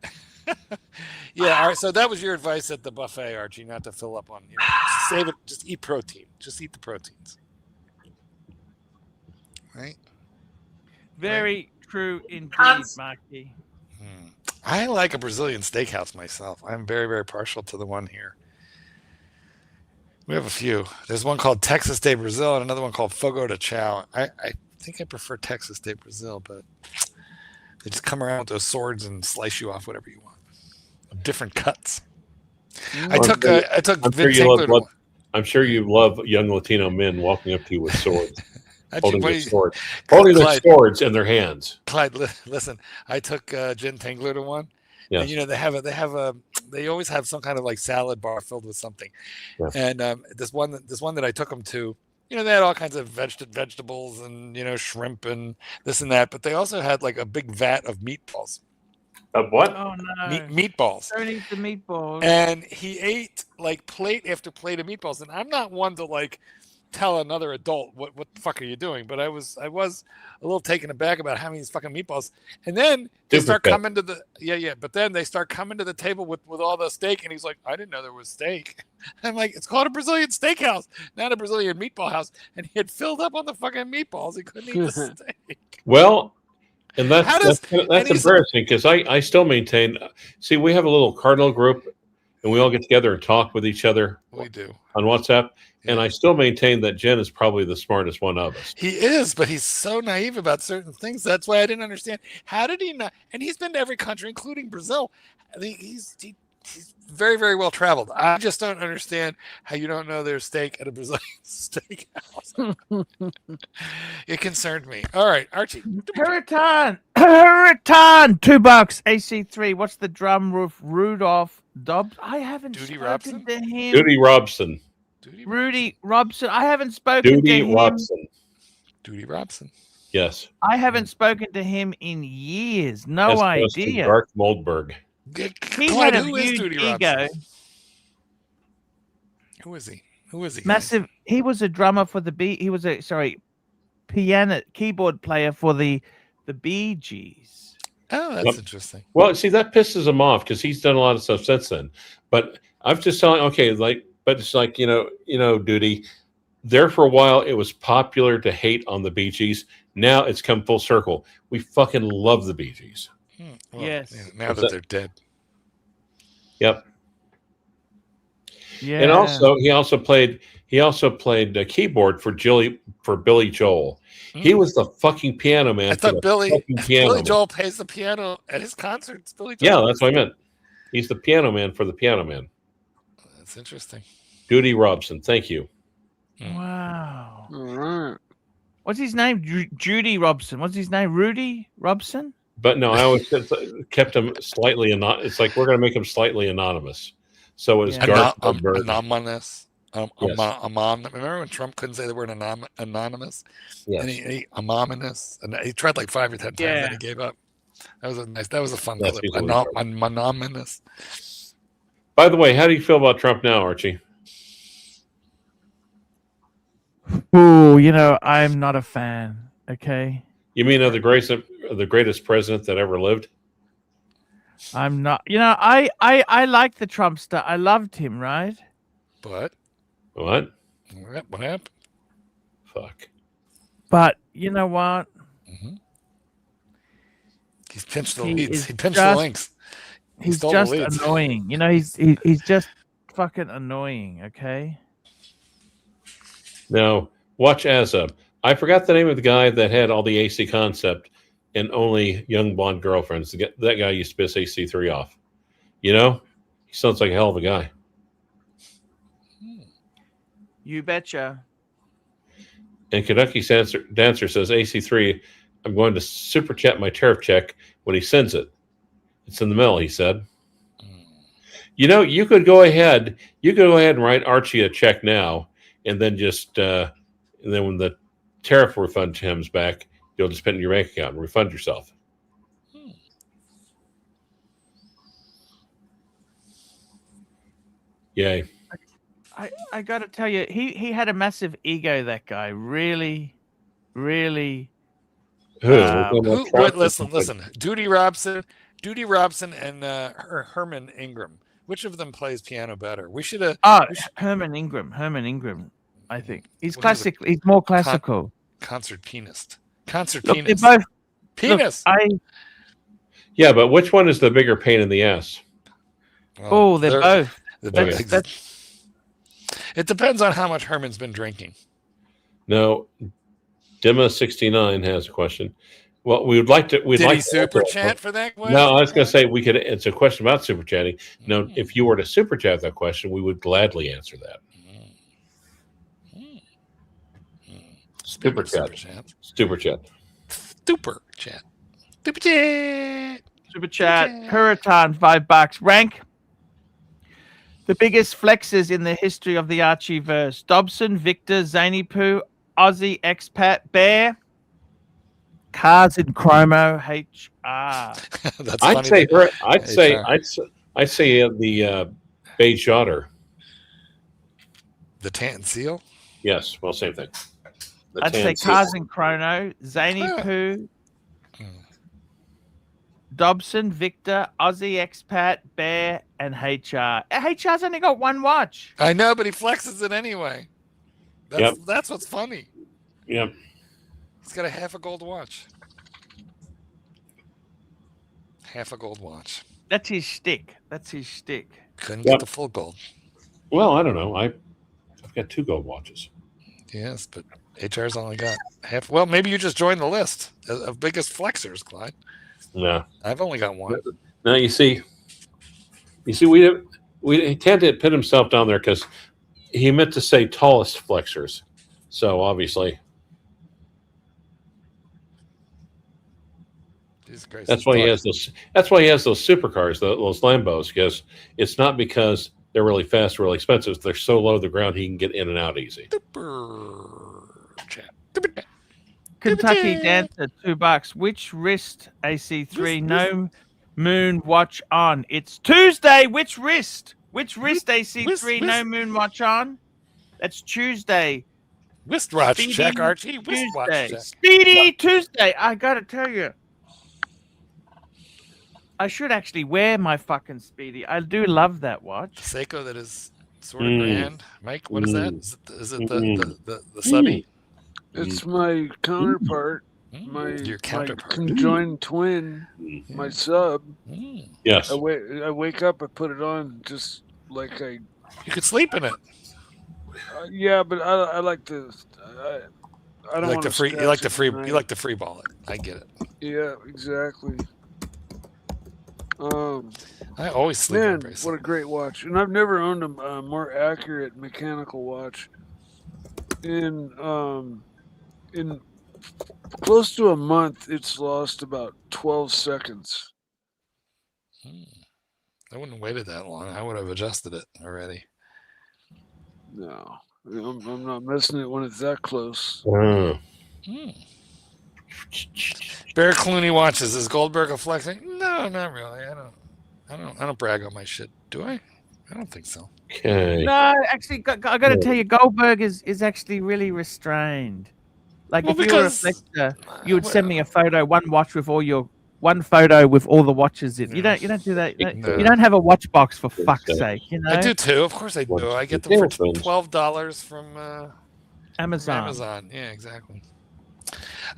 Yeah. All right. So that was your advice at the buffet, Archie, not to fill up on. Save it. Just eat protein. Just eat the proteins. Right. Very true indeed, Marky. I like a Brazilian steakhouse myself. I'm very, very partial to the one here. We have a few. There's one called Texas de Brazil and another one called Fogo de Chao. I think I prefer Texas de Brazil, but they just come around with those swords and slice you off whatever you want. Different cuts. I took Vince Engler. I'm sure you love young Latino men walking up to you with swords. Holding their swords in their hands. Clyde, listen. I took Jen Tangler to one. Yes. And, they always have some kind of like salad bar filled with something. Yeah. And this one that I took them to, they had all kinds of vegetables and shrimp and this and that, but they also had like a big vat of meatballs. Of what? Oh no! Meatballs. Don't eat the meatballs. And he ate like plate after plate of meatballs, and I'm not one to like tell another adult what the fuck are you doing, but I was a little taken aback about having these fucking meatballs. And then they start coming to the but then they start coming to the table with all the steak, and he's like, I didn't know there was steak. I'm like, it's called a Brazilian steakhouse, not a Brazilian meatball house. And he had filled up on the fucking meatballs. He couldn't eat the steak. Well, and that's embarrassing because I still maintain. See, we have a little cardinal group and we all get together and talk with each other. We do on WhatsApp. Yeah. And I still maintain that Jen is probably the smartest one of us. He is, but he's so naive about certain things. That's why I didn't understand. How did he not? And he's been to every country, including Brazil. He's very, very well traveled. I just don't understand how you don't know there's steak at a Brazilian steakhouse. It concerned me. All right, Archie. Hurricane, $2. AC3. What's the drum roof? Rudolph Dobbs. I haven't Duty spoken Robson? to him. Duty Robson. Rudy Robson. I haven't spoken Duty to him. Robson. Duty Robson. Yes. I haven't spoken to him in years. No As opposed to idea. Dark Moldberg. He had a huge ego. Who is he? Who is he? Massive. He was a drummer for the B. He was a keyboard player for the Bee Gees. Oh, that's interesting. Well, see, that pisses him off because he's done a lot of stuff since then. But I've just telling, okay, like, but it's like you know, Duty. There for a while, it was popular to hate on the Bee Gees. Now it's come full circle. We fucking love the Bee Gees. Well, yes. Now that they're dead. Yep. Yeah. And also, he also played keyboard for Billy Joel. He was the fucking piano man. I thought Billy Joel plays the piano at his concerts. Yeah, that's what I meant. He's the piano man for the piano man. That's interesting. Duty Robson. Thank you. Wow. All right. What's his name? Judy Robson. What's his name? Rudy Robson? But no, I always kept him slightly anonymous. It's like we're going to make him slightly anonymous. So it was anonymous. Yes. Remember when Trump couldn't say the word anonymous? Yes. And he anonymous. And he tried like 5 or 10 times and he gave up. That was a fun clip. Anonymous. By the way, how do you feel about Trump now, Archie? Oh, I'm not a fan. Okay. You mean of the greatest president that ever lived? I'm not. I like the Trump stuff. I loved him, right? But what? What happened? Fuck. But you know what? Mm-hmm. He's pinched the leads. He pinched the links. He's just annoying. He's just fucking annoying. Okay. Now watch Asa. I forgot the name of the guy that had all the AC concept and only young blonde girlfriends. That guy used to piss AC3 off. He sounds like a hell of a guy. You betcha. And Kentucky Dancer says, AC3, I'm going to super chat my tariff check when he sends it. It's in the mail, he said. You could go ahead and write Archie a check now, and then and then when the tariff refund comes back, you'll just put it in your bank account and refund yourself. Yay. I got to tell you, he had a massive ego, that guy. Really, really. Listen. Duty Robson and Herman Ingram. Which of them plays piano better? Herman Ingram. I think he's classic. He's more classical. Concert pianist. Look, they're both penis. Yeah, but which one is the bigger pain in the ass? Well, they're both. It depends on how much Herman's been drinking. No, Dimma69 has a question. Well, we would like to. Did he super chat for that question? No, I was going to say we could. It's a question about super chatting. No, if you were to super chat that question, we would gladly answer that. Super chat. Hurricane, $5. Rank the biggest flexes in the history of the Archie verse: Dobson, Victor, Zany Poo, Aussie Expat, Bear, Cars in Chromo, HR. I'd say the Beige Otter. The Tan Seal? Yes, well, same thing. I'd say Cars in Chrono, Zany Poo, Dobson, Victor, Aussie Expat, Bear, and HR. HR's only got one watch. I know, but he flexes it anyway. That's what's funny. Yep. He's got a half a gold watch. Half a gold watch. That's his shtick. Couldn't get the full gold. Well, I don't know. I've got 2 gold watches. Yes, but HR's only got half. Well, maybe you just joined the list of biggest flexers, Clyde. Yeah, I've only got 1. Now you see, we Ted did put himself down there because he meant to say tallest flexors. So obviously, that's why he has those. That's why he has those supercars, those Lambos, because it's not because they're really fast, really expensive. They're so low to the ground he can get in and out easy. Kentucky Dancer, $2. Which wrist AC3? No moon watch on. It's Tuesday. Which wrist? Which wrist AC3? No moon watch on. That's Tuesday. Wristwatch check, Archie. Wristwatch check. Speedy Tuesday. I gotta tell you, I should actually wear my fucking Speedy. I do love that watch. Seiko that is sort of grand. Mike, what is that? Is it the subby? It's my counterpart. Your counterpart. My conjoined twin. My sub. Yes. I wake up. I put it on just like I. You could sleep in it. Yeah, but I like to. I don't like want to free. You like to free. You like to free ball it. I get it. Yeah, exactly. I always sleep. Man, what a great watch! And I've never owned a more accurate mechanical watch. In close to a month, it's lost about 12 seconds. I wouldn't have waited that long. I would have adjusted it already. No, I'm not messing it when it's that close. Bear Clooney watches. Is Goldberg a flexing? No, not really. I don't brag on my shit. Do I? I don't think so. Okay. No, actually, I got to tell you, Goldberg is actually really restrained. Like, if you were a flexor, you would send me a photo, one photo with all the watches in. You don't do that. You don't have a watch box, for fuck's sake. You know. I do too. Of course I do. I get them for $12 from Amazon. Yeah, exactly.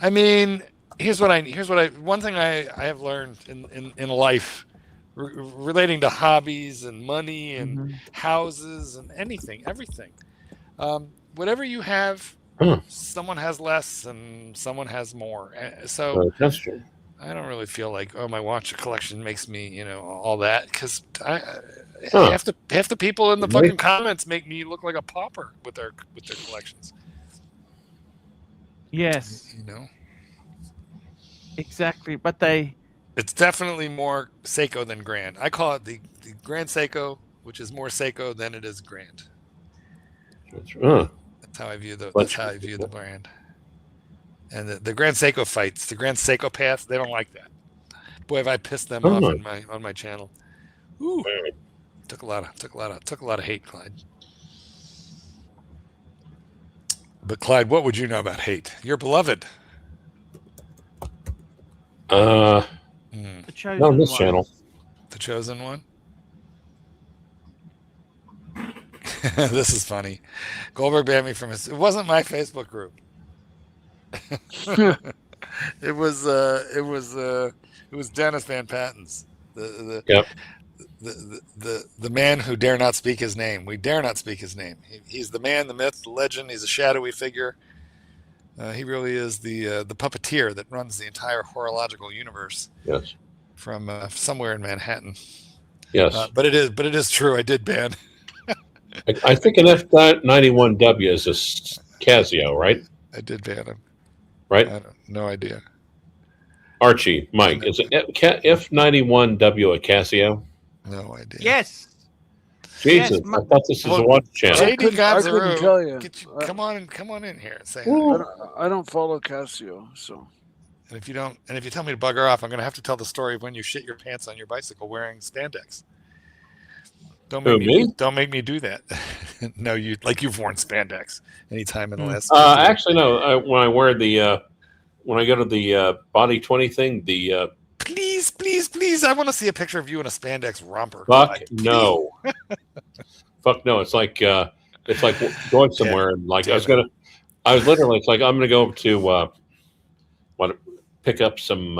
I mean, one thing I have learned in life relating to hobbies and money and houses and everything. Whatever you have, someone has less and someone has more. So that's true. I don't really feel like, oh, my watch collection makes me, all that, because half the people in the fucking comments make me look like a pauper with their collections. Yes. Exactly, but it's definitely more Seiko than Grand. I call it the Grand Seiko, which is more Seiko than it is Grand. That's how I view the brand. And the Grand Seiko fights, the Grand Seiko path, they don't like that. Boy, have I pissed them off on my channel. Ooh, took a lot of hate, Clyde. But Clyde, what would you know about hate? You're beloved. The chosen on this one. channel. The chosen one. This is funny. Goldberg banned me from his. It wasn't my Facebook group. It was Dennis Van Patten's. The man who dare not speak his name. We dare not speak his name. He's the man, the myth, the legend. He's a shadowy figure. He really is the puppeteer that runs the entire horological universe. Yes. From somewhere in Manhattan. Yes. But it is true. I did ban. I think an F91W is a Casio, right? I did ban him. Right? I have no idea. Archie, Mike, is it F91W a Casio? No idea. Yes. Jesus, I thought this was a watch channel. JD I couldn't tell you. Come on in here and say. I don't follow Casio, so. And if you tell me to bugger off, I'm going to have to tell the story of when you shit your pants on your bicycle wearing spandex. Don't make me do that. No, you've worn spandex anytime in the last. Actually, no. When I wear when I go to the Body 20 thing, please, I want to see a picture of you in a spandex romper. Fuck no. Fuck no. It's like going somewhere and like it's like I'm gonna go to pick up some.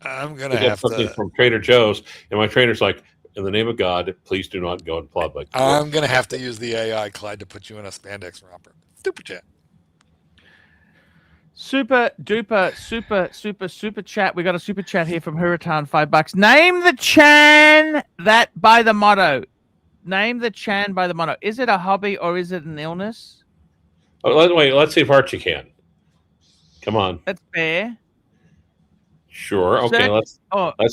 I'm gonna have something to from Trader Joe's, and my trainer's like, in the name of God, please do not go in public. I'm going to have to use the AI, Clyde, to put you in a spandex romper. Super chat. Super duper, super chat. We got a super chat here from Hurritan, $5. Name the Chan that by the motto. Name the Chan by the motto. Is it a hobby or is it an illness? Oh, wait, let's see if Archie can. Come on. That's fair. Sure. Okay, let's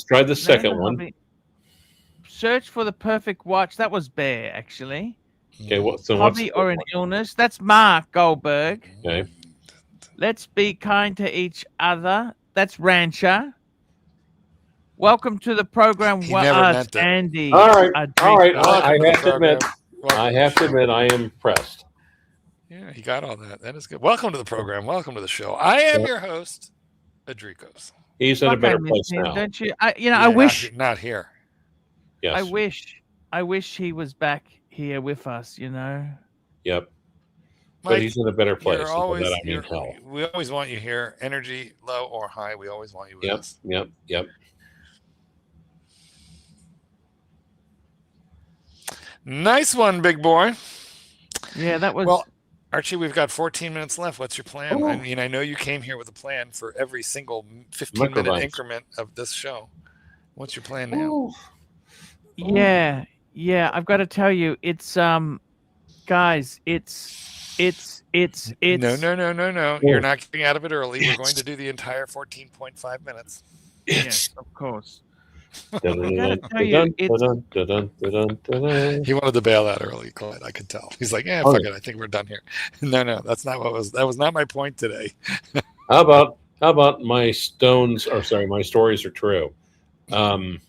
try the second one. Hobby. Search for the perfect watch. That was Bear, actually. Okay, what's or an illness? That's Mark Goldberg. Okay. Let's be kind to each other. That's Rancher. Welcome to the program. He never meant it. Andy. All right. I have to admit, I am impressed. Yeah, he got all that. That is good. Welcome to the program. Welcome to the show. I am your host, Adrikos. He's in a better place now. Don't you? I wish not here. Yes. I wish he was back here with us. You know. Yep. Mike, but he's in a better place. We always want you here. Energy low or high. We always want you with us. Yep. Nice one, big boy. Yeah, that was. Well, Archie, we've got 14 minutes left. What's your plan? Ooh. I mean, I know you came here with a plan for every single 15-minute increment of this show. What's your plan now? Ooh. Yeah. I've got to tell you, it's guys, it's. No. You're not getting out of it early. We're going to do the entire 14.5 minutes. Yes, of course. He wanted to bail out early, Clyde. I could tell. He's like, "Yeah, fuck it. I think we're done here." No, that's not that was not my point today. How about my stories are true? Oh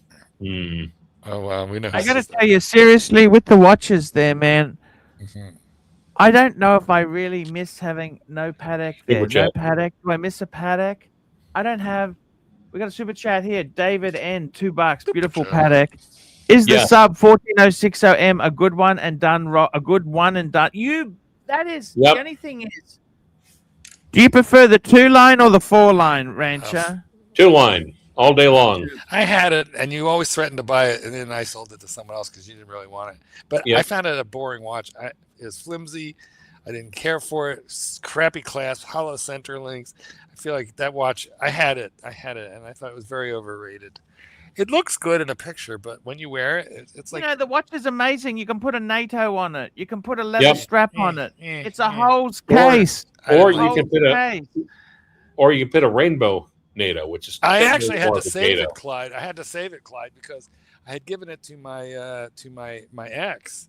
wow, we know. I got to tell you seriously with the watches there, man. Mm-hmm. I don't know if I really miss having no paddock there. No paddock. Do I miss a paddock? I don't have. We got a super chat here. David N, $2. Beautiful paddock. Is the sub 14060M a good one and done? A good one and done. That is the only thing is. Do you prefer the 2-line or the 4-line, Rancher? 2-line all day long. I had it, and you always threatened to buy it, and then I sold it to someone else because you didn't really want it. But I found it a boring watch. It was flimsy. I didn't care for it. Crappy clasp, hollow center links. I feel like that watch. I had it, and I thought it was very overrated. It looks good in a picture, but when you wear it, it's like the watch is amazing. You can put a NATO on it. You can put a leather strap on it. It's a whole case. Or you can put a rainbow NATO, which is. I actually had to save it, Clyde. Because I had given it to my ex.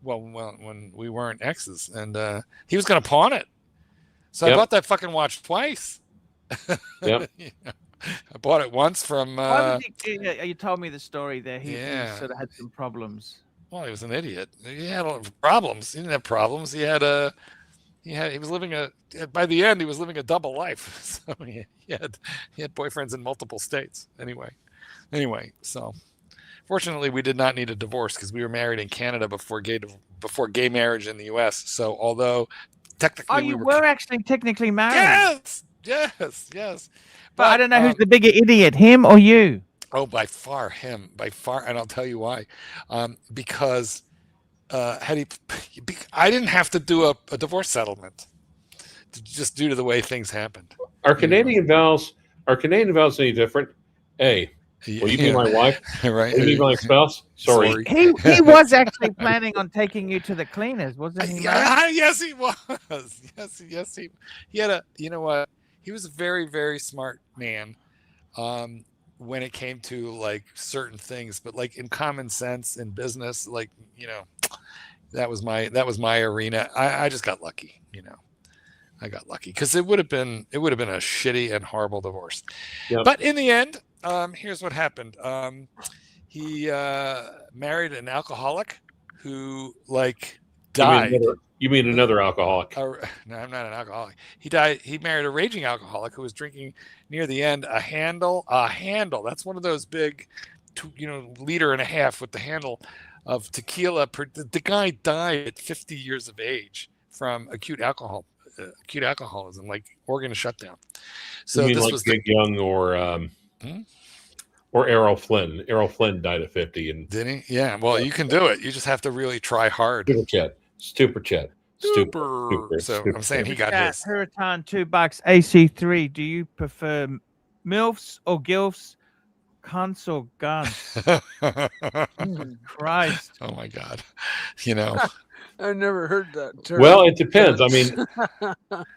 Well, when we weren't exes, and he was going to pawn it, so I bought that fucking watch twice. Yep. I bought it once from. You told me the story there. He sort of had some problems. Well, he was an idiot. He had problems. He didn't have problems. He was living by the end he was living a double life. So he had boyfriends in multiple states. Anyway, so. Fortunately, we did not need a divorce because we were married in Canada before gay marriage in the U.S. So, although technically you were actually technically married. Yes. But I don't know who's the bigger idiot, him or you. Oh, by far him, and I'll tell you why. Because I didn't have to do a divorce settlement, just due to the way things happened. Are Canadian vows any different? Will you be my wife? Right. Will you be my spouse? Sorry. He was actually planning on taking you to the cleaners, wasn't he? Yes, he was. Yes, he had a. You know what? He was a very, very smart man. When it came to like certain things, but like in common sense in business, like that was my arena. I just got lucky. I got lucky because it would have been a shitty and horrible divorce. Yep. But in the end. Here's what happened. He married an alcoholic who died. You mean another alcoholic? No, I'm not an alcoholic. He died. He married a raging alcoholic who was drinking near the end a handle. That's one of those big, liter and a half with the handle of tequila. The guy died at 50 years of age from acute alcoholism, like organ shutdown. So you mean this like was Big Young or. Or Errol Flynn. Errol Flynn died at 50. And did he? Yeah. Well, you can do it. You just have to really try hard. Super chat. So I'm saying he got his. Hurricane $2. AC3. Do you prefer MILFs or GILFs? Cunts or guns? Christ. Oh my God. You know. I never heard that term. Well, it depends. I mean,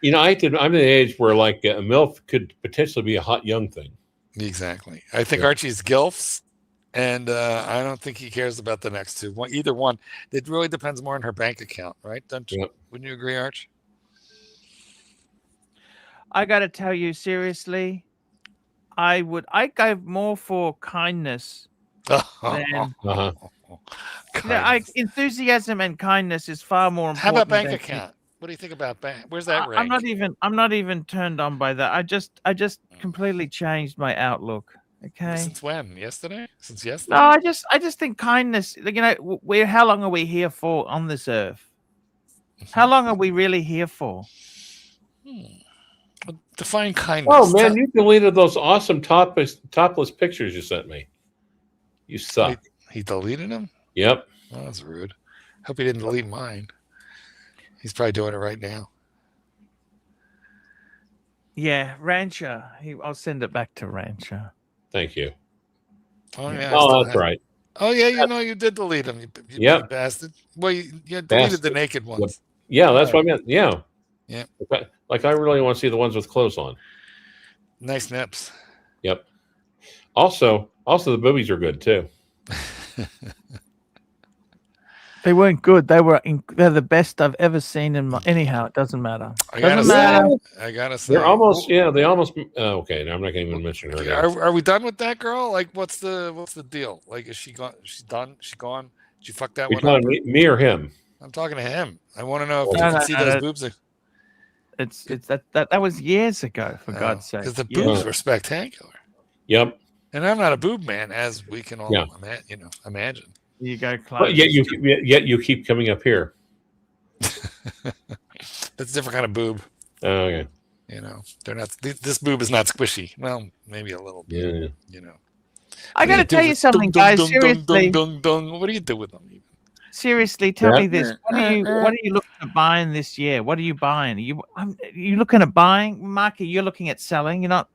you know, I'm the age where like a MILF could potentially be a hot young thing. Exactly. I think Archie's GILFs, and I don't think he cares about the next two. Either one. It really depends more on her bank account, right? Wouldn't you agree, Arch? I got to tell you seriously, I go more for kindness than enthusiasm and kindness is far more important. How about bank account? What do you think about bank? Where's that rank? I'm not even turned on by that. I just completely changed my outlook. Okay. Since when? Yesterday? Since yesterday? No, I just think kindness. You know, how long are we here for on this earth? How long are we really here for? Define kindness. Oh man, you deleted those awesome topless pictures you sent me. You suck. He deleted them? Yep. Oh, that's rude. Hope he didn't delete mine. He's probably doing it right now. Yeah, Rancher. I'll send it back to Rancher. Thank you. Oh yeah. Oh, that's right. Oh yeah, you know you did delete them. You bastard. Well, you deleted the naked ones. Yeah, that's what I meant. Yeah. Yeah. Like I really want to see the ones with clothes on. Nice nips. Yep. Also the boobies are good too. They weren't good. They're the best I've ever seen in my. Anyhow, it doesn't matter. I gotta say. They're almost. Yeah, they almost. Okay, now I'm not going to even mention her. Are we done with that girl? Like, what's the deal? Like, is she gone? She's done. She gone. Did you fuck that one up? Me or him? I'm talking to him. I want to know if you can see those boobs. It's that was years ago, for God's sake. Because the boobs were spectacular. Yep. And I'm not a boob man, as we can all imagine. You go, Clive. But yet you keep coming up here. That's a different kind of boob. Oh, okay. You know, they're not. This boob is not squishy. Well, maybe a little bit. Yeah. You know. I got to tell you something, guys. Seriously. What do you do with them? Seriously, tell me this. What are you looking at buying this year? What are you buying? Are you looking at buying? Marky, you're looking at selling. You're not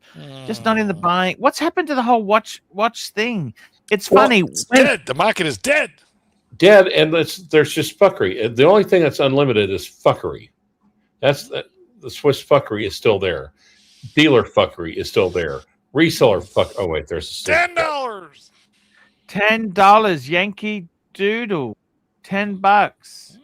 just not in the buying. What's happened to the whole watch thing? It's funny. It's dead. The market is dead. Dead, and there's just fuckery. The only thing that's unlimited is fuckery. That's the Swiss fuckery is still there. Dealer fuckery is still there. Reseller fuck. Oh wait, there's $10. $10 Yankee Doodle. $10.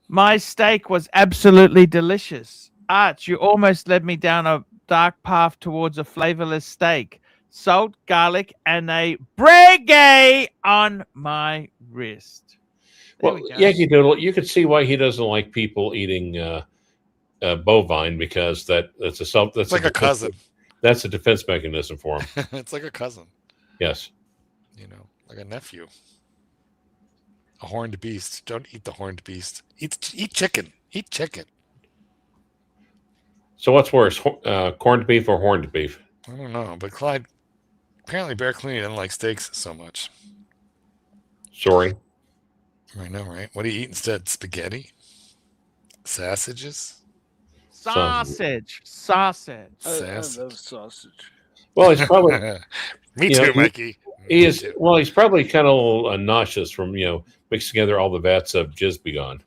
My steak was absolutely delicious. Arch, you almost led me down a dark path towards a flavorless steak. Salt, garlic, and a Breguet on my wrist. Well, Yankee Doodle, you could see why he doesn't like people eating bovine, because that's like a cousin. That's a defense mechanism for him. It's like a cousin. Yes. You know, like a nephew. A horned beast. Don't eat the horned beast. Eat chicken. Eat chicken. So what's worse, corned beef or horned beef? I don't know, but Clyde, apparently Bear Clooney doesn't like steaks so much. Sorry. I know, right? What do you eat instead? Spaghetti? Sausages? Sausage. I love sausage. Well, he's probably... Me too, Mikey. He is. Well, he's probably kind of nauseous from mixing together all the vats of jizz begone.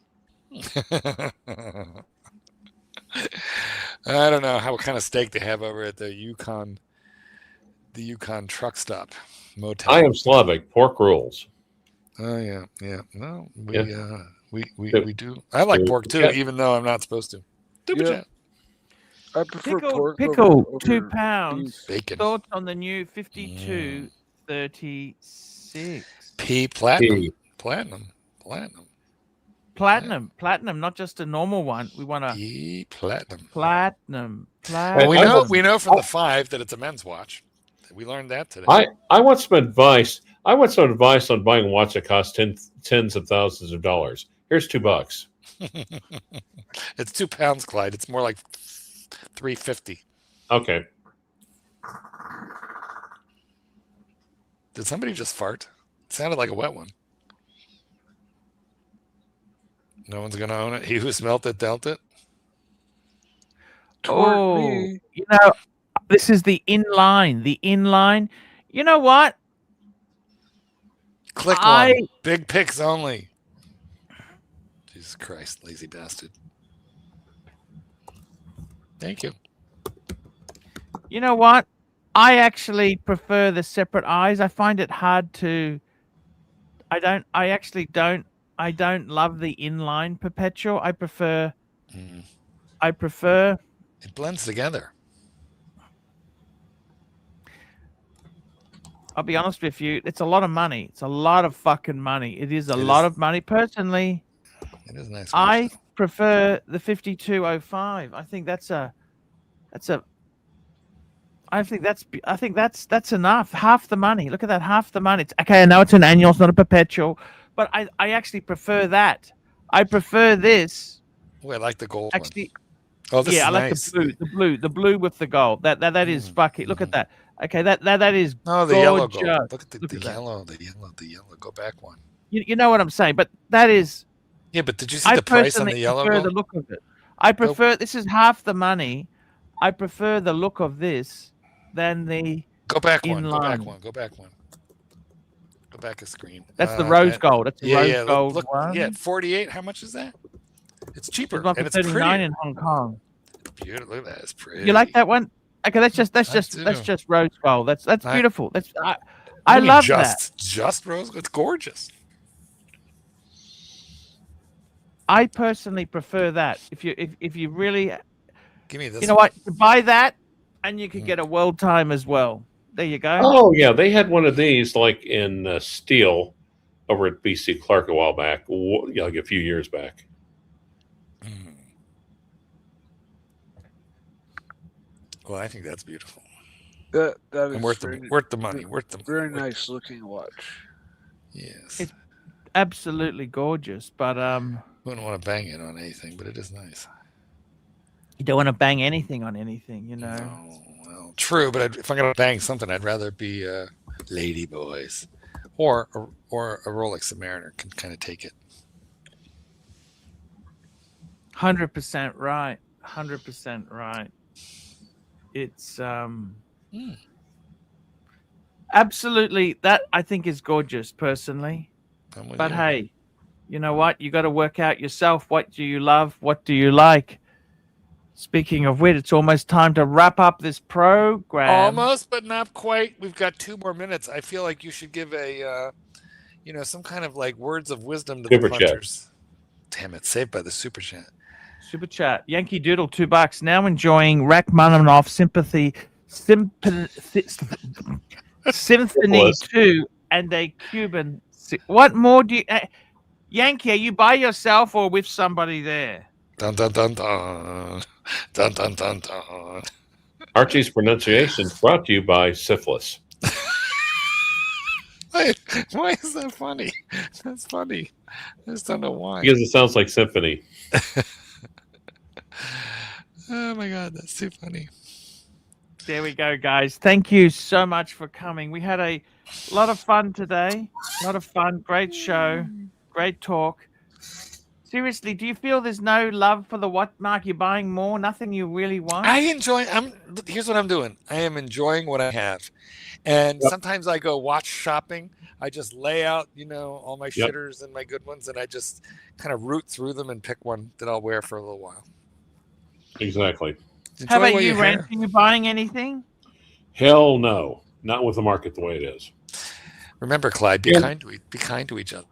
I don't know what kind of steak they have over at the Yukon truck stop motel. I am Slavic. Pork rules. Oh yeah. No, we do. I like pork too, even though I'm not supposed to. I prefer pork. Pickle, 2 pounds. Bacon. Thoughts on the new 5236? Platinum, not just a normal one. We want a platinum. Well, we know from the 5 that it's a men's watch. We learned that today. I want some advice. I want some advice on buying a watch that costs tens of thousands of dollars. Here's $2. It's 2 pounds, Clyde. It's more like $3.50. Okay. Did somebody just fart? It sounded like a wet one. No one's gonna own it. He who smelt it dealt it. You know, this is the inline. The inline. You know what? Click one. Big picks only. Jesus Christ, lazy bastard. Thank you. You know what? I actually prefer the separate eyes. I find it hard to. I don't love the inline perpetual. I prefer. It blends together. I'll be honest with you. It's a lot of money. It's a lot of fucking money. It is a lot of money. Personally, it is nice. I prefer the 5205. I think that's enough. Half the money. Look at that. Half the money. It's okay. I know it's an annual. It's not a perpetual, but I actually prefer that. I prefer this. Oh, I like the gold actually. One. Oh, this is I like nice. the blue with the gold. That is fucking. Look at that. Okay, that is. No, the yellow gold. Look at the yellow. Go back one. You know what I'm saying, but that is. Yeah, but did you see the price on the yellow gold? I prefer the look of it. I prefer this is half the money. I prefer the look of this than the. Go back one. Go back one. Go back one. Go back a screen. That's the rose gold. That's the rose gold look, one. Yeah, 48. How much is that? It's cheaper. There's one for and it's 39 in Hong Kong. It's beautiful. Look at that. It's pretty. You like that one? Okay, that's just rose gold. That's beautiful. I love that. Just rose gold. It's gorgeous. I personally prefer that. If you really give me this, you know what? You buy that, and you could get a world time as well. There you go. Oh yeah, they had one of these like in steel over at BC Clark a while back, like a few years back. Well, I think that's beautiful. That is and worth the money. Very nice looking watch. Yes, it's absolutely gorgeous. But wouldn't want to bang it on anything, but it is nice. You don't want to bang anything on anything, you know. No, well, true, but if I'm gonna bang something, I'd rather be Lady Boys, or a Rolex Submariner can kind of take it. 100% right. 100% right. It's absolutely that I think is gorgeous personally. But hey, you know what? You got to work out yourself. What do you love? What do you like? Speaking of which, it's almost time to wrap up this program. Almost, but not quite. We've got 2 more minutes. I feel like you should give a, some kind of like words of wisdom to the punchers. Damn it! Saved by the super chat. Super chat. Yankee Doodle, $2. Now enjoying Rachmaninoff Symphony 2 and a Cuban. What more do you, Yankee? Are you by yourself or with somebody there? Dun dun dun dun dun dun dun dun. Archie's pronunciation brought to you by syphilis. Why is that funny? That's funny. I just don't know why. Because it sounds like symphony. Oh my God, that's too funny. There we go, guys. Thank you so much for coming. We had a lot of fun today. A lot of fun. Great show. Great talk. Seriously, do you feel there's no love for the what, Mark? You're buying more? Nothing you really want? Here's what I'm doing. I am enjoying what I have. And sometimes I go watch shopping. I just lay out, all my shitters and my good ones, and I just kind of root through them and pick one that I'll wear for a little while. Exactly. How about you, Rand? Are you buying anything? Hell no. Not with the market the way it is. Remember, Clyde, be kind to each other.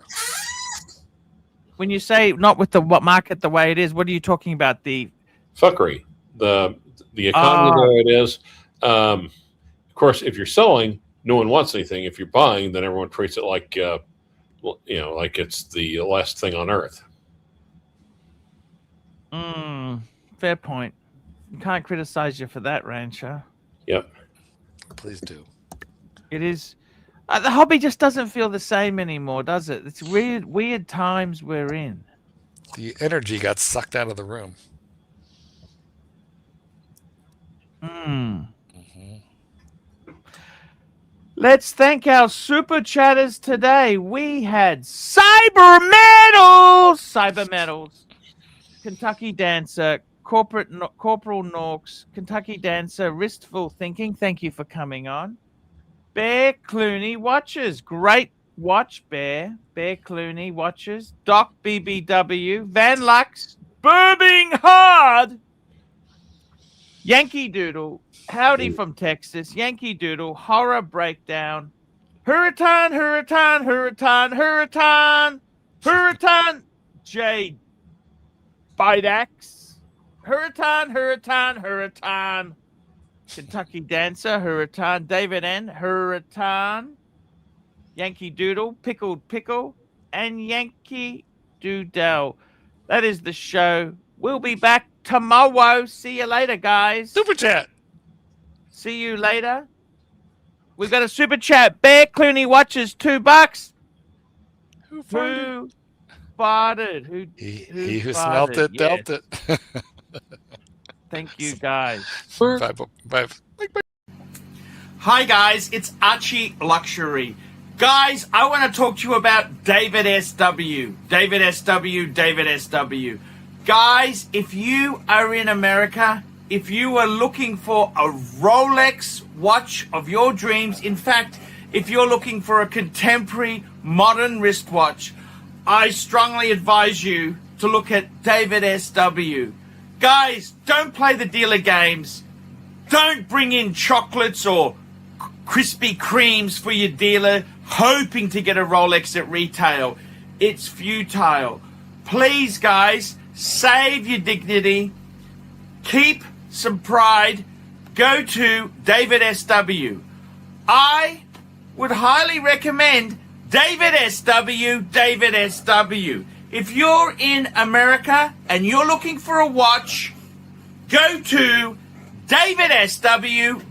When you say not with the market the way it is, what are you talking about? The fuckery, the economy the way it is. Of course, if you're selling, no one wants anything. If you're buying, then everyone treats it like like it's the last thing on earth. Fair point. You can't criticize you for that, Rancher. Yep. Please do. It is. The hobby just doesn't feel the same anymore, does it? It's weird times we're in. The energy got sucked out of the room. Let's thank our super chatters today. We had Cyber Metals, Kentucky Dancer, Corporal Norks, Kentucky Dancer, Wristful Thinking. Thank you for coming on. Bear Clooney Watches. Great watch, Bear. Bear Clooney Watches. Doc BBW. Van Lux. Burbing Hard. Yankee Doodle. Howdy from Texas. Yankee Doodle. Horror Breakdown. Hurritan, Hurritan, Hurritan, Hurritan. Hurritan. J. Bidax. Hurritan, Hurritan, Hurritan. Kentucky Dancer, Hurritan. David N. Hurritan. Yankee Doodle, Pickled Pickle, and Yankee Doodle. That is the show. We'll be back tomorrow. See you later, guys. Super chat. See you later. We've got a super chat. Bear Clooney Watches, $2. Who farted? Who farted? He who smelt it, dealt it. Thank you, guys. Bye. Hi, guys. It's ArchieLuxury. Guys, I want to talk to you about David SW. David SW. Guys, if you are in America, if you are looking for a Rolex watch of your dreams, in fact, if you're looking for a contemporary modern wristwatch, I strongly advise you to look at David SW. Guys, don't play the dealer games. Don't bring in chocolates or Krispy Kremes for your dealer hoping to get a Rolex at retail. It's futile. Please, guys, save your dignity. Keep some pride. Go to David SW. I would highly recommend David SW. If you're in America and you're looking for a watch, go to David SW.